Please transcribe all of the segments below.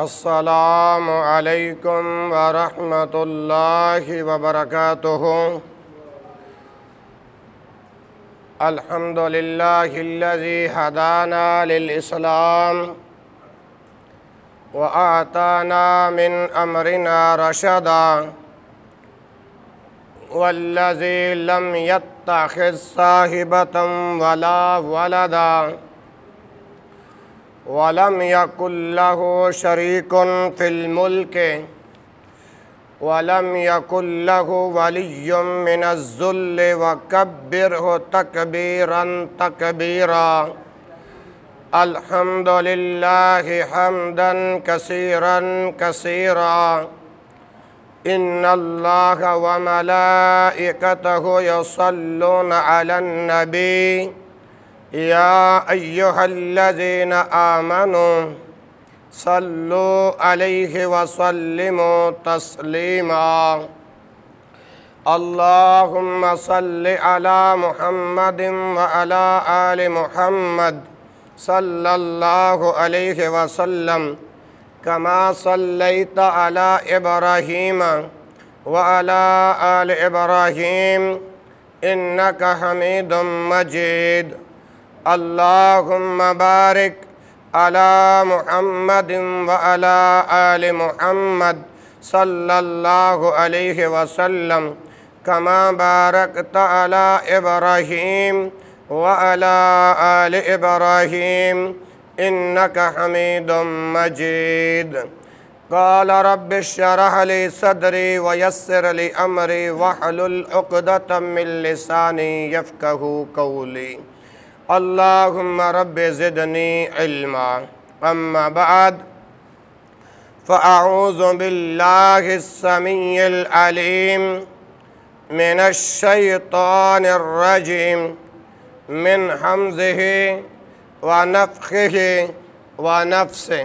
السلام علیکم ورحمۃ اللہ وبرکاتہ۔ الحمد للہ الذی ہدانا للاسلام وآتانا من امرنا رشدا والذی لم یتخذ صاحبۃ ولا ولدا ولم یکن لہ شریک فی الملک ولم یکن لہ ولی من الذل وکبرہ تکبیرا تکبیرا۔ الحمد للہ حمدا کثیرا کثیرا، ان اللہ وملائکتہ یصلون علی النبی یا ایہا الذین آمنوا صلوا علیہ وسلموا تسلیما۔ اللہم صل علی محمد وعلی آل محمد صلی اللہ علیہ وسلم کما صلیت علی ابراہیم وعلی آل ابراہیم انک حمید مجید۔ اللہم بارک علی محمد وعلی آل محمد صلی اللہ علیہ وسلم کما بارکت علی ابراہیم وعلی آل ابراہیم انک حمید مجید۔ قال رب اشرح لی صدری ویسر لی امری واحلل عقدۃ من لسانی یفقہوا قولی۔ اللہم رب زدنی علما۔ اما بعد فاعوذ باللہ السمیع العلیم من الشیطان الرجیم من حمزہ ونفخہ ونفسہ۔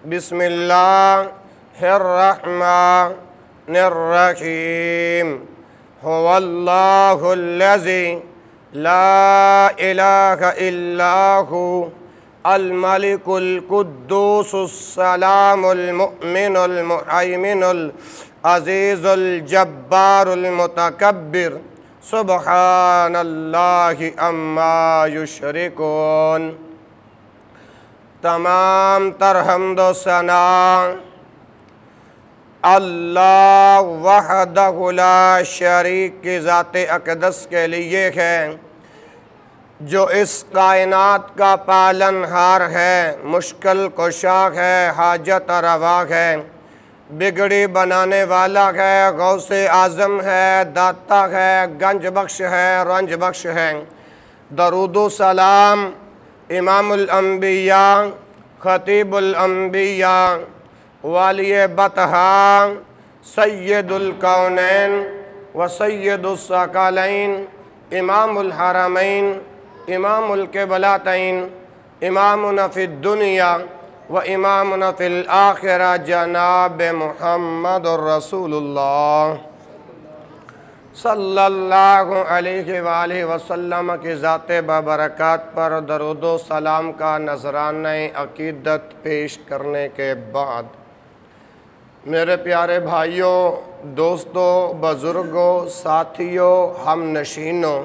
بسم اللہ الرحمن الرحیم۔ هو اللہ الذی لا الہ الا هو الملک القدوس السلام المؤمن المہیمن العزیز الجبار المتکبر سبحان اللہ عما یشرکون۔ تمام تر حمد و ثنا اللہ وحدہ لا شریک کی ذات اقدس کے لیے ہے، جو اس کائنات کا پالن ہار ہے، مشکل کشا ہے، حاجت روا ہے، بگڑی بنانے والا ہے، غوث اعظم ہے، داتا ہے، گنج بخش ہے، رنج بخش ہے۔ درود و سلام امام الانبیاء خطیب الانبیاء والی بطحا سید الکونین و سید الثقلین امام الحرمین امام القبلتین امامنا فی الدنیا و امامنا فی الآخرہ جناب محمد رسول اللہ صلی اللہ علیہ وآلہ وسلم کی ذات بابرکات پر درود و سلام کا نذرانہ عقیدت پیش کرنے کے بعد، میرے پیارے بھائیوں، دوستوں، بزرگوں، ساتھیوں، ہم نشینوں،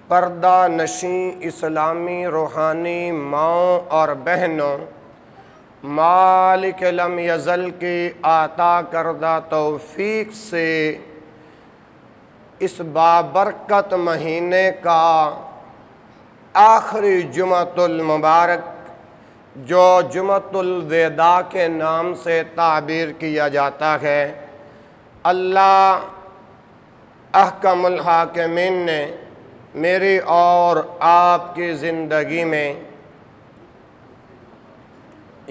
پردہ نشین اسلامی روحانی ماؤں اور بہنوں، مالک لم یزل کی عطا کردہ توفیق سے اس بابرکت مہینے کا آخری جمعۃ المبارک، جو جمعۃ الوداع کے نام سے تعبیر کیا جاتا ہے، اللہ احکم الحاکمین نے میری اور آپ کی زندگی میں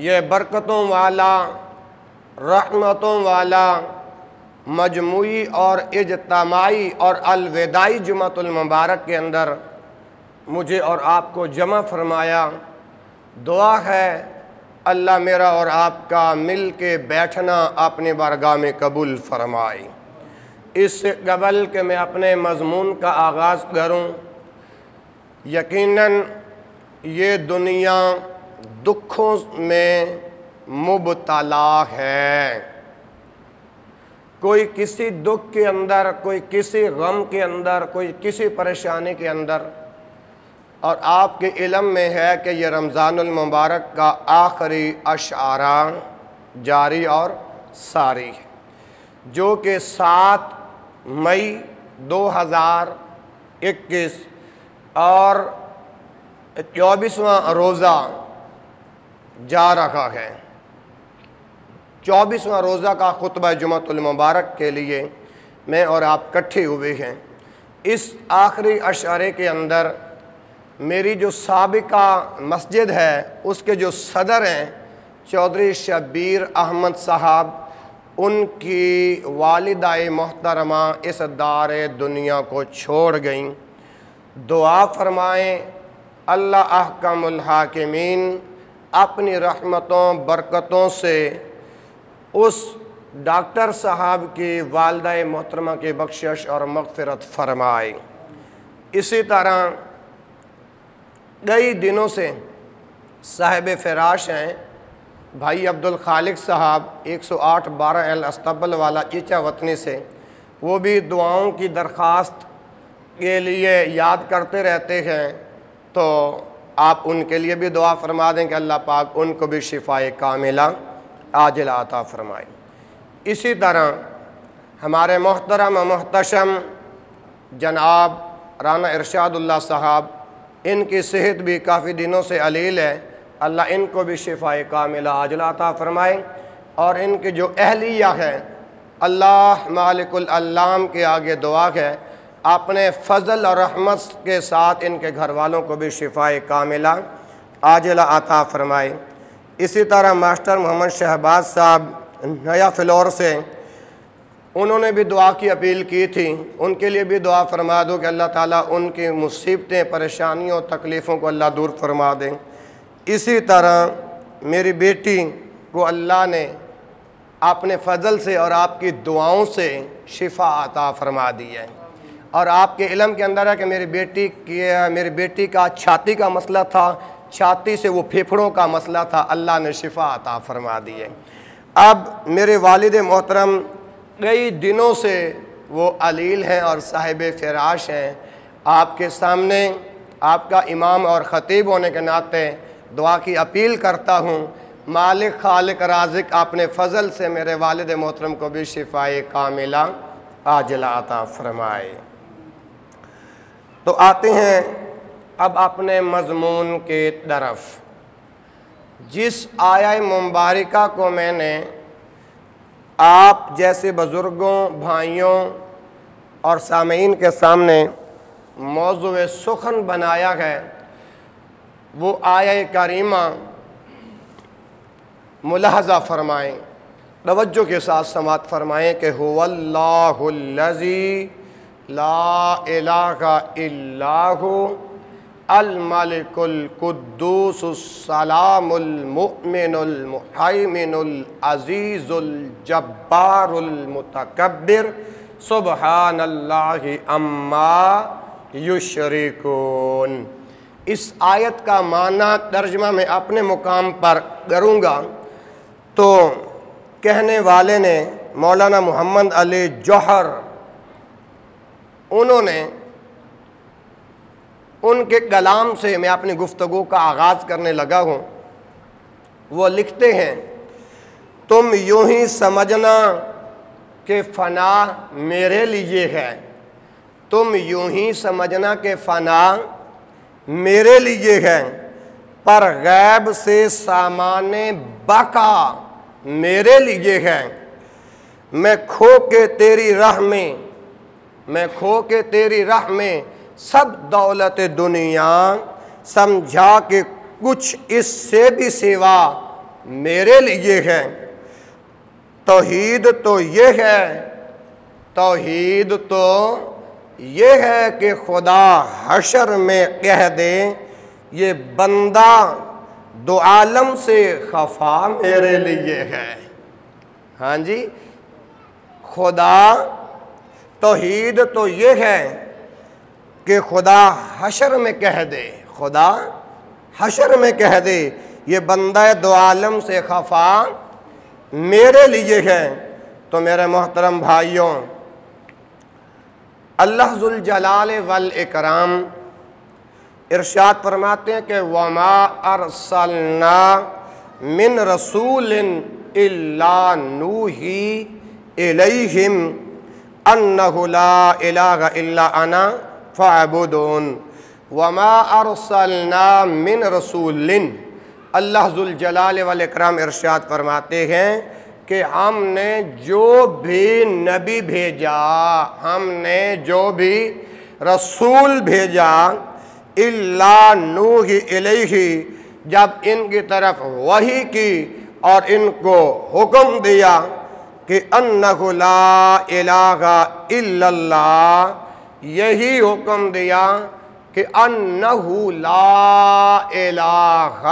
یہ برکتوں والا، رحمتوں والا مجموعی اور اجتماعی اور الوداعی جمعۃ المبارک کے اندر مجھے اور آپ کو جمع فرمایا۔ دعا ہے اللہ میرا اور آپ کا مل کے بیٹھنا اپنی بارگاہ میں قبول فرمائے۔ اس سے قبل کہ میں اپنے مضمون کا آغاز کروں، یقیناً یہ دنیا دکھوں میں مبتلا ہے۔ کوئی کسی دکھ کے اندر، کوئی کسی غم کے اندر، کوئی کسی پریشانی کے اندر، اور آپ کے علم میں ہے کہ یہ رمضان المبارک کا آخری اشعارہ جاری اور ساری ہے، جو کہ 7 مئی 2021 اور 24واں روزہ جا رہا ہے۔ 24واں روزہ کا خطبہ جمعۃ المبارک کے لیے میں اور آپ اکٹھے ہوئے ہیں۔ اس آخری اشعارے کے اندر میری جو سابقہ مسجد ہے اس کے جو صدر ہیں چودھری شبیر احمد صاحب، ان کی والدہ محترمہ اس دار دنیا کو چھوڑ گئیں۔ دعا فرمائیں اللہ احکم الحاکمین اپنی رحمتوں برکتوں سے اس ڈاکٹر صاحب کی والدہ محترمہ کی بخشش اور مغفرت فرمائے۔ اسی طرح کئی دنوں سے صاحب فراش ہیں بھائی عبدالخالق صاحب 108-12 استقبل والا چیچا وطنی سے، وہ بھی دعاؤں کی درخواست کے لیے یاد کرتے رہتے ہیں، تو آپ ان کے لیے بھی دعا فرما دیں کہ اللہ پاک ان کو بھی شفائے کاملہ عاجلہ عطا فرمائے۔ اسی طرح ہمارے محترم و محتشم جناب رانا ارشاد اللہ صاحب، ان کی صحت بھی کافی دنوں سے علیل ہے، اللہ ان کو بھی شفائے کاملہ عاجلہ عطا فرمائے، اور ان کی جو اہلیہ ہے اللہ مالک العلام کے آگے دعا ہے اپنے فضل اور رحمت کے ساتھ ان کے گھر والوں کو بھی شفائے کاملہ عاجلہ عطا فرمائے۔ اسی طرح ماسٹر محمد شہباز صاحب نیا فلور سے، انہوں نے بھی دعا کی اپیل کی تھی، ان کے لیے بھی دعا فرما دو کہ اللہ تعالیٰ ان کی مصیبتیں پریشانیوں تکلیفوں کو اللہ دور فرما دیں۔ اسی طرح میری بیٹی کو اللہ نے اپنے فضل سے اور آپ کی دعاؤں سے شفا عطا فرما دی ہے، اور آپ کے علم کے اندر ہے کہ میری بیٹی کا چھاتی کا مسئلہ تھا، چھاتی سے وہ پھیپھڑوں کا مسئلہ تھا، اللہ نے شفا عطا فرما دی ہے۔ اب میرے والد محترم کئی دنوں سے وہ علیل ہیں اور صاحب فراش ہیں، آپ کے سامنے آپ کا امام اور خطیب ہونے کے ناطے دعا کی اپیل کرتا ہوں، مالک خالق رازق اپنے فضل سے میرے والد محترم کو بھی شفائے کاملہ عاجلہ عطا فرمائے۔ تو آتے ہیں اب اپنے مضمون کی طرف۔ جس آیہ مبارکہ کو میں نے آپ جیسے بزرگوں، بھائیوں اور سامعین کے سامنے موضوع سخن بنایا ہے، وہ آیہ کریمہ ملاحظہ فرمائیں، توجہ کے ساتھ سماعت فرمائیں کہ هو اللہ الذی لا الہ الا هو الملک القدوس السلام المؤمن المحیمن العزیز الجبار المتکبر سبحان اللہ عما یشرکون۔ اس آیت کا معنی ترجمہ میں اپنے مقام پر کروں گا، تو کہنے والے نے مولانا محمد علی جوہر، انہوں نے ان کے کلام سے میں اپنی گفتگو کا آغاز کرنے لگا ہوں۔ وہ لکھتے ہیں، تم یوں ہی سمجھنا کہ فنا میرے لیے ہے، تم یوں ہی سمجھنا کہ فنا میرے لیے ہے، پر غیب سے سامان بقا میرے لیے ہے۔ میں کھو کے تیری راہ میں سب دولت دنیا سمجھا کہ کچھ اس سے بھی سوا میرے لیے ہے۔ توحید تو یہ ہے کہ خدا حشر میں کہہ دے یہ بندہ دو عالم سے خفا میرے لیے ہے۔ ہاں جی، توحید تو یہ ہے کہ خدا حشر میں کہہ دے یہ بندہ دو عالم سے خفا میرے لیے ہے۔ تو میرے محترم بھائیوں، اللہ ذوالجلال والاکرام ارشاد فرماتے ہیں کہ وَمَا أَرْسَلْنَا مِن رَسُولٍ إِلَّا نُوحِي إِلَيْهِمْ أَنَّهُ لَا إِلَٰهَ إِلَّا أَنَا فَاعْبُدُونِ وَمَا أَرْسَلْنَا مِن رَسُولٍ، اللہ ذوالجلال والاکرام ارشاد فرماتے ہیں کہ ہم نے جو بھی نبی بھیجا، ہم نے جو بھی رسول بھیجا، إِلَّا نُوحِي إِلَيْهِ، جب ان کی طرف وحی کی اور ان کو حکم دیا کہ أَنَّهُ لَا إِلَٰهَ إِلَّا اللَّهُ، یہی حکم دیا کہ أَنَّهُ لَا إِلَٰهَ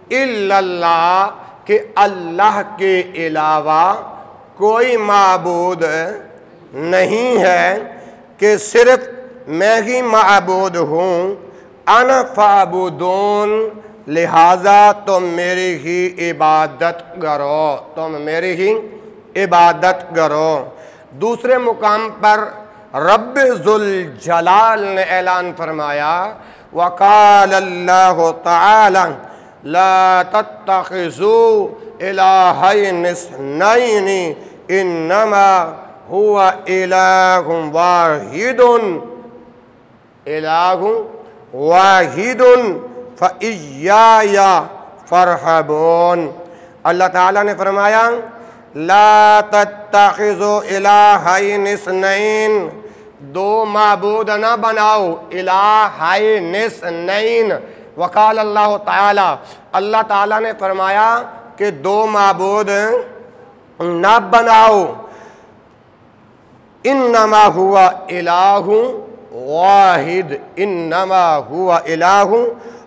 إِلَّا اللَّهُ، کہ اللہ کے علاوہ کوئی معبود نہیں ہے، کہ صرف میں ہی معبود ہوں، انا فعبدون، لہذا تم میری ہی عبادت کرو، تم میری ہی عبادت کرو۔ دوسرے مقام پر رب ذوالجلال نے اعلان فرمایا وقال اللہ تعالی لا تتخذوا الہین اثنین انما هو الہ واحد، الہ واحد فإیایا فارہبون۔ اللہ تعالیٰ نے فرمایا لا تتخذوا الہین اثنین، دو معبود نہ بناؤ، الہین اثنین۔ وقال اللہ تعالی، اللہ تعالیٰ نے فرمایا کہ دو معبود نہ بناؤ، انما ہوا الہ واحد، انما ہوا الہ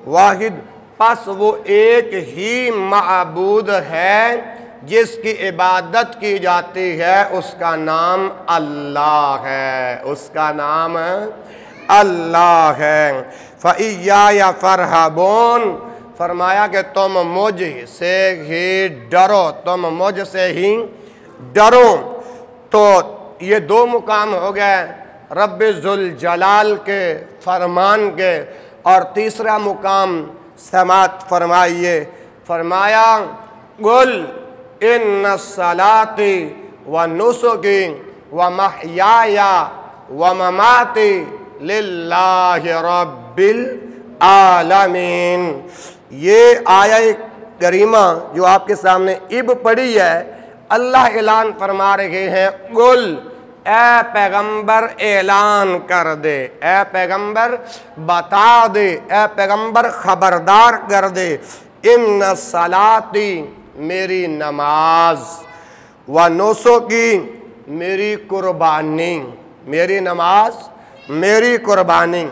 واحد، پس وہ ایک ہی معبود ہے جس کی عبادت کی جاتی ہے، اس کا نام اللہ ہے، اس کا نام اللہ ہے۔ فَإِيَّايَ فَارْهَبُونَ، فرمایا کہ تم مجھ سے ہی ڈرو، تم مجھ سے ہی ڈرو۔ تو یہ دو مقام ہو گئے رب ذوالجلال کے فرمان کے، اور تیسرا مقام سماعت فرمائیے، فرمایا قُلْ إِنَّ الصَّلَاةِ وَنُسُكِي وَمَحْيَايَ وَمَمَاتِي لِلَّهِ رَبِّ العالمین۔ یہ آیہ کریمہ جو آپ کے سامنے اب پڑھی ہے، اللہ اعلان فرما رہے ہیں قُل، اے پیغمبر اعلان کر دے، اے پیغمبر بتا دے، اے پیغمبر خبردار کر دے، ان صلاتی، میری نماز، ونسکی، میری قربانی، میری نماز میری قربانی،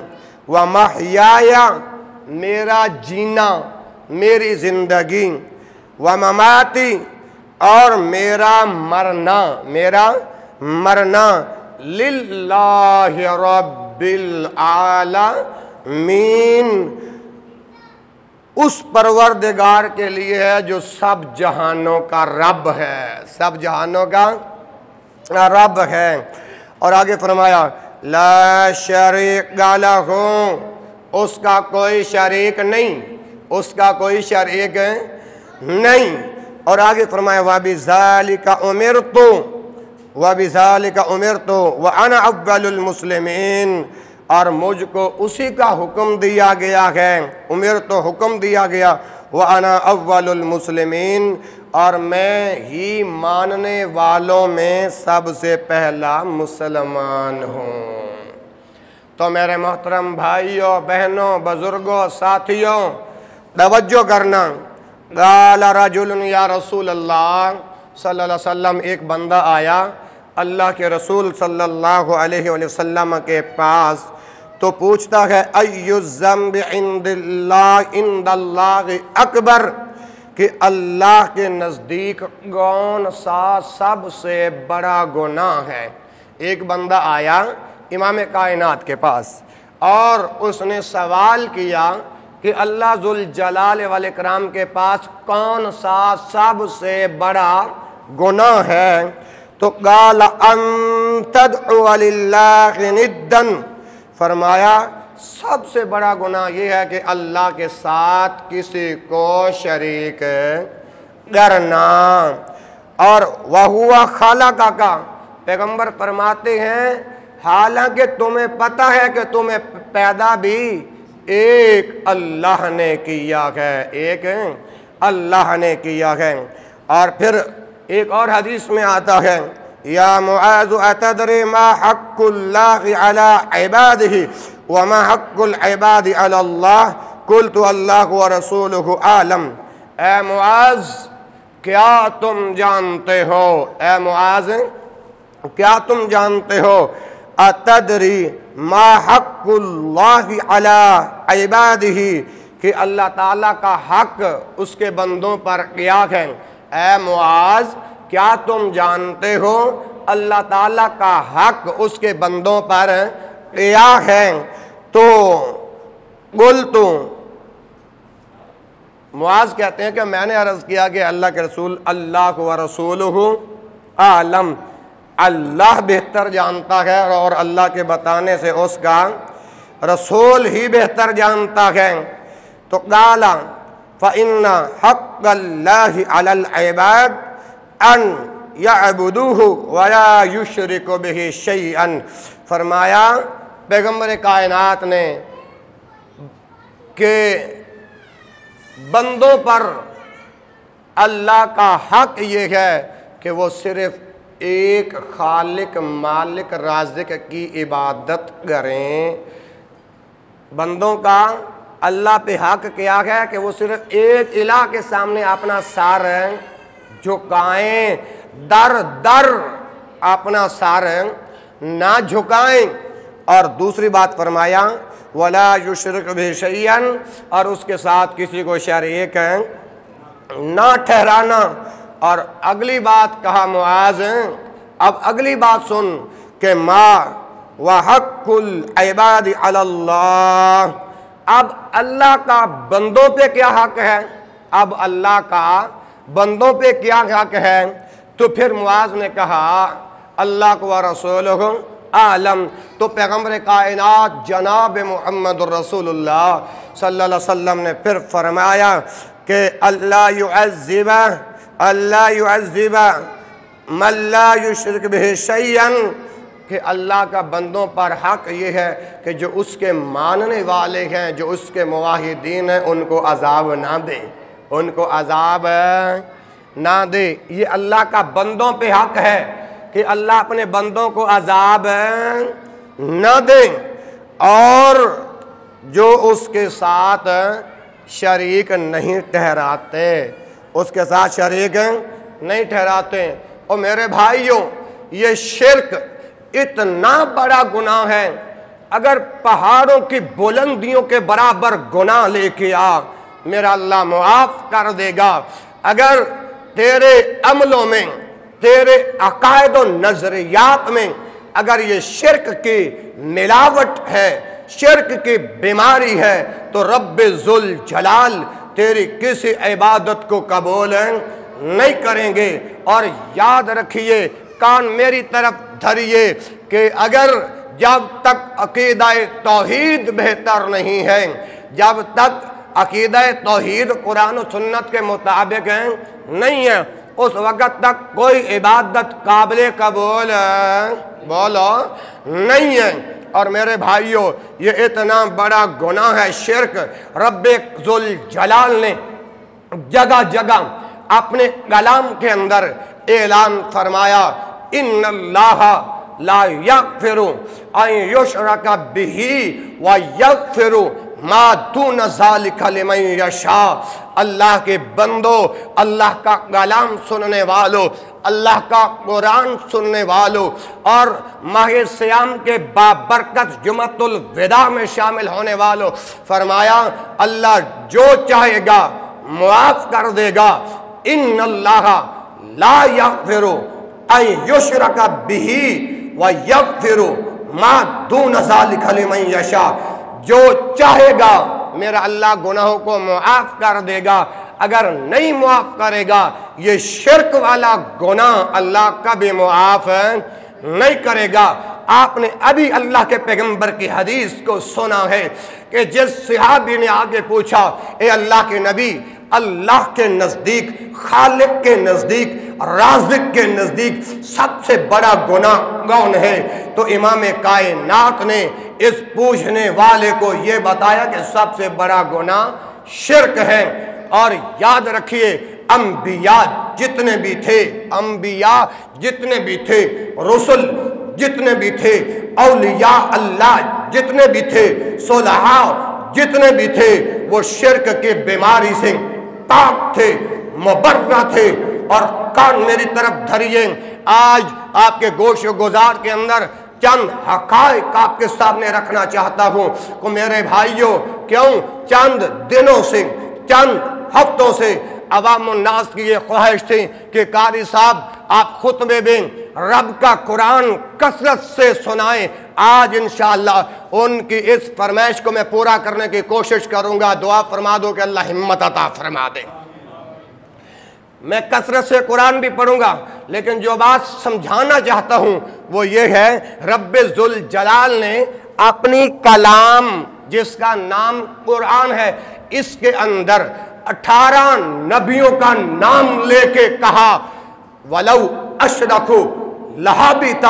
ومحیایا، میرا جینا میری زندگی، ومماتی، اور میرا مرنا، میرا مرنا، للہ رب العالمین، اس پروردگار کے لیے ہے جو سب جہانوں کا رب ہے، سب جہانوں کا رب ہے۔ اور آگے فرمایا لا شریک لہ، اس کا کوئی شریک نہیں، اس کا کوئی شریک نہیں۔ اور آگے فرمایا وَبِذَلِكَ أُمِرْتُ وَبِذَلِكَ أُمِرْتُ وَأَنَا أَوَّلُ الْمُسْلِمِينَ، اور مجھ کو اسی کا حکم دیا گیا ہے، امرت حکم دیا گیا، وَأَنَا أَوَّلُ الْمُسْلِمِينَ، اور میں ہی ماننے والوں میں سب سے پہلا مسلمان ہوں۔ تو میرے محترم بھائیوں، بہنوں، بزرگوں، ساتھیوں، توجہ کرنا۔ قال رجل یا رسول اللہ صلی اللہ علیہ وسلم، ایک بندہ آیا اللہ کے رسول صلی اللہ علیہ وسلم کے پاس تو پوچھتا ہے ای الذنب عند اللہ اکبر، کہ اللہ کے نزدیک کون سا سب سے بڑا گناہ ہے۔ ایک بندہ آیا امام کائنات کے پاس اور اس نے سوال کیا کہ اللہ ذوالجلال والاکرام کے پاس کون سا سب سے بڑا گناہ ہے، تو قال ان تدعو للہ ندا، فرمایا سب سے بڑا گناہ یہ ہے کہ اللہ کے ساتھ کسی کو شریک کرنا۔ اور وَهُوَ خَلَقَكَ، پیغمبر فرماتے ہیں حالانکہ تمہیں پتہ ہے کہ تمہیں پیدا بھی ایک اللہ نے کیا ہے، ایک اللہ نے کیا ہے۔ اور پھر ایک اور حدیث میں آتا ہے یا معاذ اتدری ما حق اللہ علی عبادہ وما حق العباد علی اللہ، قلت اللہ ورسولہ اعلم۔ اے معاذ کیا تم جانتے ہو، اے معاذ کیا تم جانتے ہو، اتدری ما حق اللہ علی عبادہ، کہ اللہ تعالیٰ کا حق اس کے بندوں پر کیا ہے۔ اے معاذ کیا تم جانتے ہو اللہ تعالیٰ کا حق اس کے بندوں پر کیا ہے؟ تو قلت، معاذ کہتے ہیں کہ میں نے عرض کیا کہ اللہ کے رسول اللہ و رسولہ اعلم، اللہ بہتر جانتا ہے اور اللہ کے بتانے سے اس کا رسول ہی بہتر جانتا ہے۔ تو قال فإن حق اللہ علی العباد ان یعبدوہ ولا یشرک بہ شیئا، فرمایا پیغمبر کائنات نے کہ بندوں پر اللہ کا حق یہ ہے کہ وہ صرف ایک خالق مالک رازق کی عبادت کریں۔ بندوں کا اللہ پہ حق کیا ہے کہ وہ صرف ایک الہ کے سامنے اپنا سر جھکائیں، در در اپنا سر نہ جھکائیں۔ اور دوسری بات فرمایا ولا یشرک بہ شیئا، اور اس کے ساتھ کسی کو شریک نہ ٹھہرانا۔ اور اگلی بات کہا معاذ، اب اگلی بات سن کہ ما وحق العباد علی اللہ، اب اللہ کا بندوں پہ کیا حق ہے، اب اللہ کا بندوں پہ کیا حق ہے؟ تو پھر معاذ نے کہا اللہ و رسولہ عالم، تو پیغمبر کائنات جناب محمد رسول اللہ صلی اللہ علیہ وسلم نے پھر فرمایا کہ اللہ یعذب من لا یشرک بہ شیئا، کہ اللہ کا بندوں پر حق یہ ہے کہ جو اس کے ماننے والے ہیں، جو اس کے موحدین ہیں، ان کو عذاب نہ دے، ان کو عذاب نہ دے۔ یہ اللہ کا بندوں پہ حق ہے کہ اللہ اپنے بندوں کو عذاب نہ دے، اور جو اس کے ساتھ شریک نہیں ٹھہراتے، اس کے ساتھ شریک نہیں ٹھہراتے۔ اور میرے بھائیوں، یہ شرک اتنا بڑا گناہ ہے، اگر پہاڑوں کی بلندیوں کے برابر گناہ لے کے آ، میرا اللہ معاف کر دے گا۔ اگر تیرے عملوں میں، تیرے عقائد و نظریات میں اگر یہ شرک کی ملاوٹ ہے، شرک کی بیماری ہے، تو رب ذوالجلال تیری کسی عبادت کو قبول نہیں کریں گے۔ اور یاد رکھیے، کان میری طرف دھریے کہ اگر جب تک عقیدہ توحید بہتر نہیں ہے، جب تک عقیدہ توحید قرآن و سنت کے مطابق نہیں ہے، اس وقت تک کوئی عبادت قابل قبول بولو نہیں ہے۔ اور میرے بھائیوں، یہ اتنا بڑا گناہ ہے شرک، رب ذوالجلال نے جگہ جگہ اپنے کلام کے اندر اعلان فرمایا ان اللہ لا یغفر ان یشرک بہ ویغفر ما دون ذالک لمن یشاء۔ اللہ کے بندو، اللہ کا کلام سننے والو، اللہ کا قرآن سننے والو، اور ماہ سیام کے بابرکت جمعۃ الوداع میں شامل ہونے والو، فرمایا اللہ جو چاہے گا معاف کر دے گا۔ ان اللہ لا یغفر ان یشرک بہ ویغفر ما دون ذالک لمن یشاء، جو چاہے گا میرا اللہ گناہوں کو معاف کر دے گا، اگر نہیں معاف کرے گا یہ شرک والا گناہ اللہ کبھی معاف نہیں کرے گا۔ آپ نے ابھی اللہ کے پیغمبر کی حدیث کو سنا ہے کہ جس صحابی نے آگے پوچھا، اے اللہ کے نبی، اللہ کے نزدیک، خالق کے نزدیک، رازق کے نزدیک سب سے بڑا گناہ کون ہے؟ تو امام کائنات نے اس پوچھنے والے کو یہ بتایا کہ سب سے بڑا گناہ شرک ہے۔ اور یاد رکھیے، انبیاء جتنے بھی تھے، انبیاء جتنے بھی تھے، رسل جتنے بھی تھے، اولیاء اللہ جتنے بھی تھے، صلحاء جتنے بھی تھے، وہ شرک کی بیماری سے پاک تھے، مبرہ تھے۔ اور کان میری طرف دھریے، آج آپ کے گوش و گزار کے اندر چند حقائق آپ کے سامنے رکھنا چاہتا ہوں کہ میرے بھائیوں، کیوں چند دنوں سے، چند ہفتوں سے عوام الناس کی یہ خواہش تھی کہ قاری صاحب آپ خطبے میں رب کا قرآن کثرت سے سنائیں۔ آج انشاءاللہ ان کی اس فرمائش کو میں پورا کرنے کی کوشش کروں گا۔ دعا فرما دو کہ اللہ ہمت عطا فرما دے۔ میں کثرت سے قرآن بھی پڑھوں گا، لیکن جو بات سمجھانا چاہتا ہوں وہ یہ ہے، رب ذوالجلال نے اپنی کلام جس کا نام قرآن ہے، اس کے اندر 18 نبیوں کا نام لے کے کہا، وَلَوْ أَشْرَكُوا لَحَبِطَ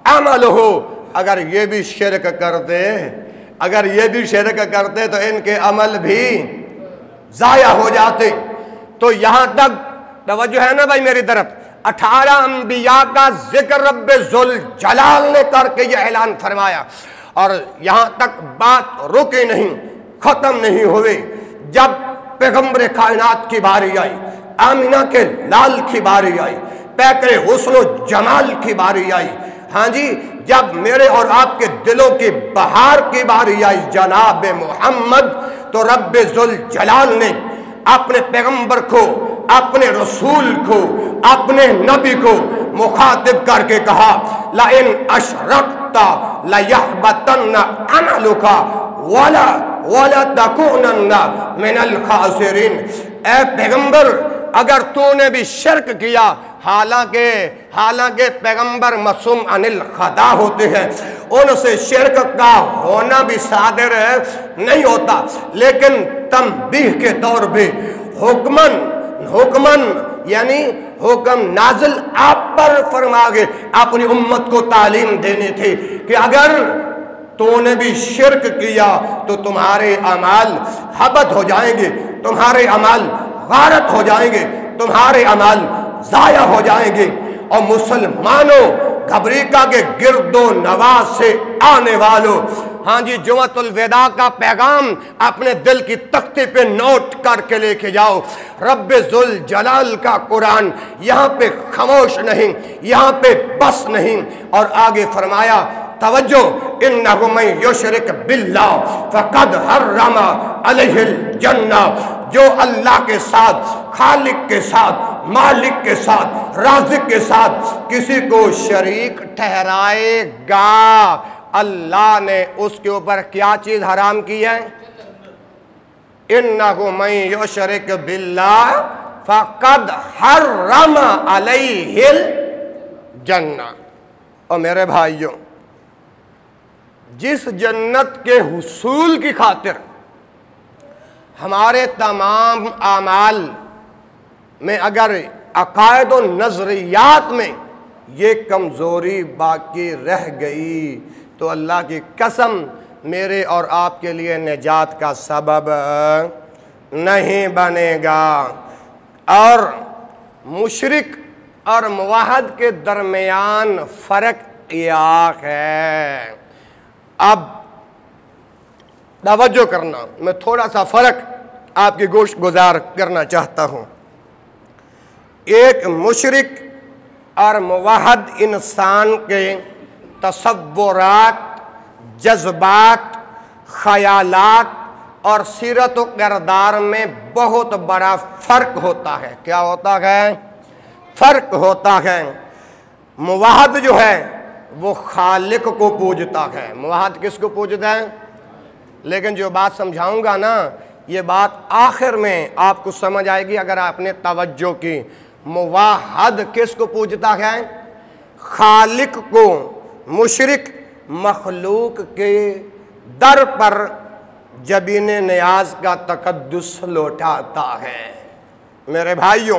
عَمَلُهُ، اگر یہ بھی شرک کرتے، اگر یہ بھی شرک کرتے تو ان کے عمل بھی ضائع ہو جاتے۔ تو یہاں تک توجہ ہے نا بھائی میری طرف، 18 انبیاء کا ذکر رب ذوالجلال نے کر کے یہ اعلان فرمایا، اور یہاں تک بات رکی نہیں، ختم نہیں ہوئی۔ جب پیغمبر کائنات کی باری آئی، آمینہ کے لال کی باری آئی، پیکر حسن و جمال کی باری آئی، ہاں جی، جب میرے اور آپ کے دلوں کی بہار کی باری آئی جناب محمد، تو رب ذوالجلال نے اپنے پیغمبر کو، اپنے رسول کو، اپنے نبی کو مخاطب کر کے کہا، لَإِنْ أَشْرَكْتَ لَيَحْبَطَنَّ عَمَلُكَ وَلَتَكُونَنَّ مِنَ الْخَاسِرِينَ۔ اے پیغمبر، اگر تو نے بھی شرک کیا، حالانکہ پیغمبر معصوم عن الخطا ہوتے ہیں، ان سے شرک کا ہونا بھی صادر نہیں ہوتا، لیکن تنبیہ کے طور پہ حکمن یعنی حکم نازل آپ پر فرما کے اپنی امت کو تعلیم دینے تھے کہ اگر تو نے بھی شرک کیا تو تمہارے اعمال حبط ہو جائیں گے، تمہارے اعمال غارت ہو جائیں گے، تمہارے اعمال ضائع ہو جائیں گے۔ اور مسلمانوں، گھبریکا کے گرد و نواز سے آنے والوں، ہاں جی، جمعۃ الوداع کا پیغام اپنے دل کی تختے پہ نوٹ کر کے لے کے جاؤ۔ رب ذوالجلال کا قرآن یہاں پہ خاموش نہیں، یہاں پہ بس نہیں، اور آگے فرمایا، توجہ، انہ من یشرک باللہ فقد حرم علیہ الجنہ، جو اللہ کے ساتھ، خالق کے ساتھ، مالک کے ساتھ، رازق کے ساتھ کسی کو شریک ٹھہرائے گا، اللہ نے اس کے اوپر کیا چیز حرام کی ہے؟ انہ من یشرک باللہ فقد حرم علیہ الجنہ۔ اور میرے بھائیوں، جس جنت کے حصول کی خاطر ہمارے تمام اعمال میں اگر عقائد و نظریات میں یہ کمزوری باقی رہ گئی تو اللہ کی قسم میرے اور آپ کے لیے نجات کا سبب نہیں بنے گا۔ اور مشرک اور موحد کے درمیان فرق کیا ہے؟ اب توجہ کرنا، میں تھوڑا سا فرق آپ کی گوش گزار کرنا چاہتا ہوں۔ ایک مشرک اور موحد انسان کے تصورات، جذبات، خیالات اور سیرت و کردار میں بہت بڑا فرق ہوتا ہے۔ کیا ہوتا ہے؟ فرق ہوتا ہے۔ موحد جو ہے وہ خالق کو پوجتا ہے۔ موحد کس کو پوجتا ہے؟ لیکن جو بات سمجھاؤں گا نا یہ بات آخر میں آپ کو سمجھ آئے گی اگر آپ نے توجہ کی۔ موحد کس کو پوجتا ہے؟ خالق کو۔ مشرک مخلوق کے در پر جبین نیاز کا تقدس لوٹاتا ہے۔ میرے بھائیوں،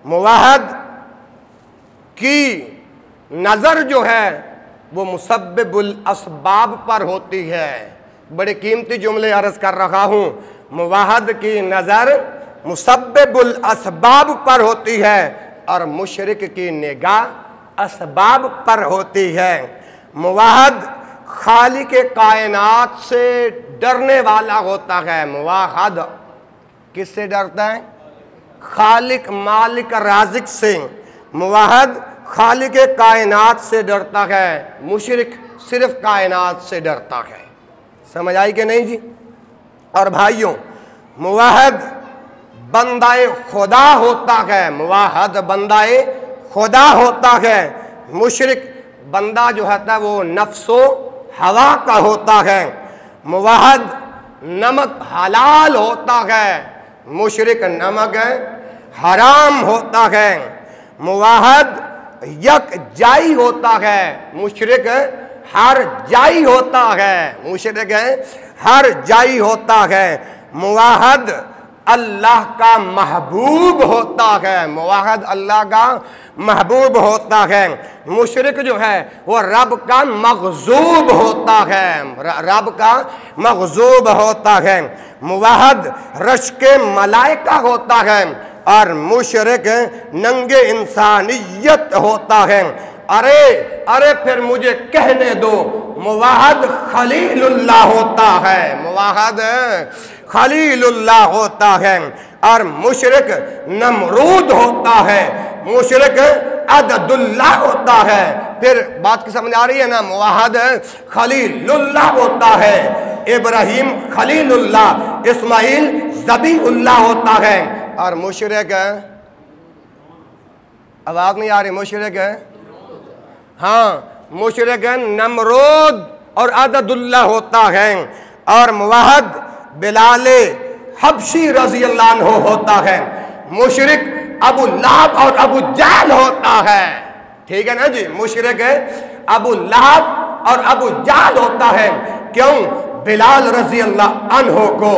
موحد کی نظر جو ہے وہ مسبب الاسباب پر ہوتی ہے۔ بڑے قیمتی جملے عرض کر رہا ہوں۔ موحد کی نظر مسبب الاسباب پر ہوتی ہے اور مشرک کی نگاہ اسباب پر ہوتی ہے۔ موحد خالق کائنات سے ڈرنے والا ہوتا ہے۔ موحد کس سے ڈرتا ہے؟ خالق مالک رازق سے۔ موحد خالق کائنات سے ڈرتا ہے، مشرک صرف کائنات سے ڈرتا ہے۔ سمجھ آئی کہ نہیں جی؟ اور بھائیوں، موحد بندہ خدا ہوتا ہے۔ موحد بندہ خدا ہوتا ہے۔ مشرک بندہ جو ہوتا ہے وہ نفس و ہوا کا ہوتا ہے۔ موحد نمک حلال ہوتا ہے، مشرک نمک حرام ہوتا ہے۔ موحد یک جائی ہوتا ہے، مشرک ہر جائی ہوتا ہے۔ مشرک ہر جائی ہوتا ہے۔ موحد اللہ کا محبوب ہوتا ہے۔ موحد اللہ کا محبوب ہوتا ہے۔ مشرک جو ہے وہ رب کا مغضوب ہوتا ہے، رب کا مغضوب ہوتا ہے۔ موحد رشک ملائکہ ہوتا ہے اور مشرک ننگ انسانیت ہوتا ہے۔ ارے پھر مجھے کہنے دو، موحد خلیل اللہ ہوتا ہے۔ موحد خلیل اللہ ہوتا ہے اور مشرک نمرود ہوتا ہے، مشرک عدد اللہ ہوتا ہے۔ پھر بات کی سمجھ آ رہی ہے نا؟ موحد خلیل اللہ ہوتا ہے، ابراہیم خلیل اللہ، اسماعیل ذبیح اللہ ہوتا ہے، اور مشرک آواز نہیں آ رہی؟ مشرک ہاں، مشرک نمرود اور عدد اللہ ہوتا ہے۔ اور موحد بلال حبشی رضی اللہ عنہ ہوتا ہے، مشرک ابو لہب اور ابو جہل ہوتا ہے۔ ٹھیک ہے نا جی؟ مشرک ابو لہب اور ابو جہل ہوتا ہے۔ کیوں؟ بلال رضی اللہ عنہ کو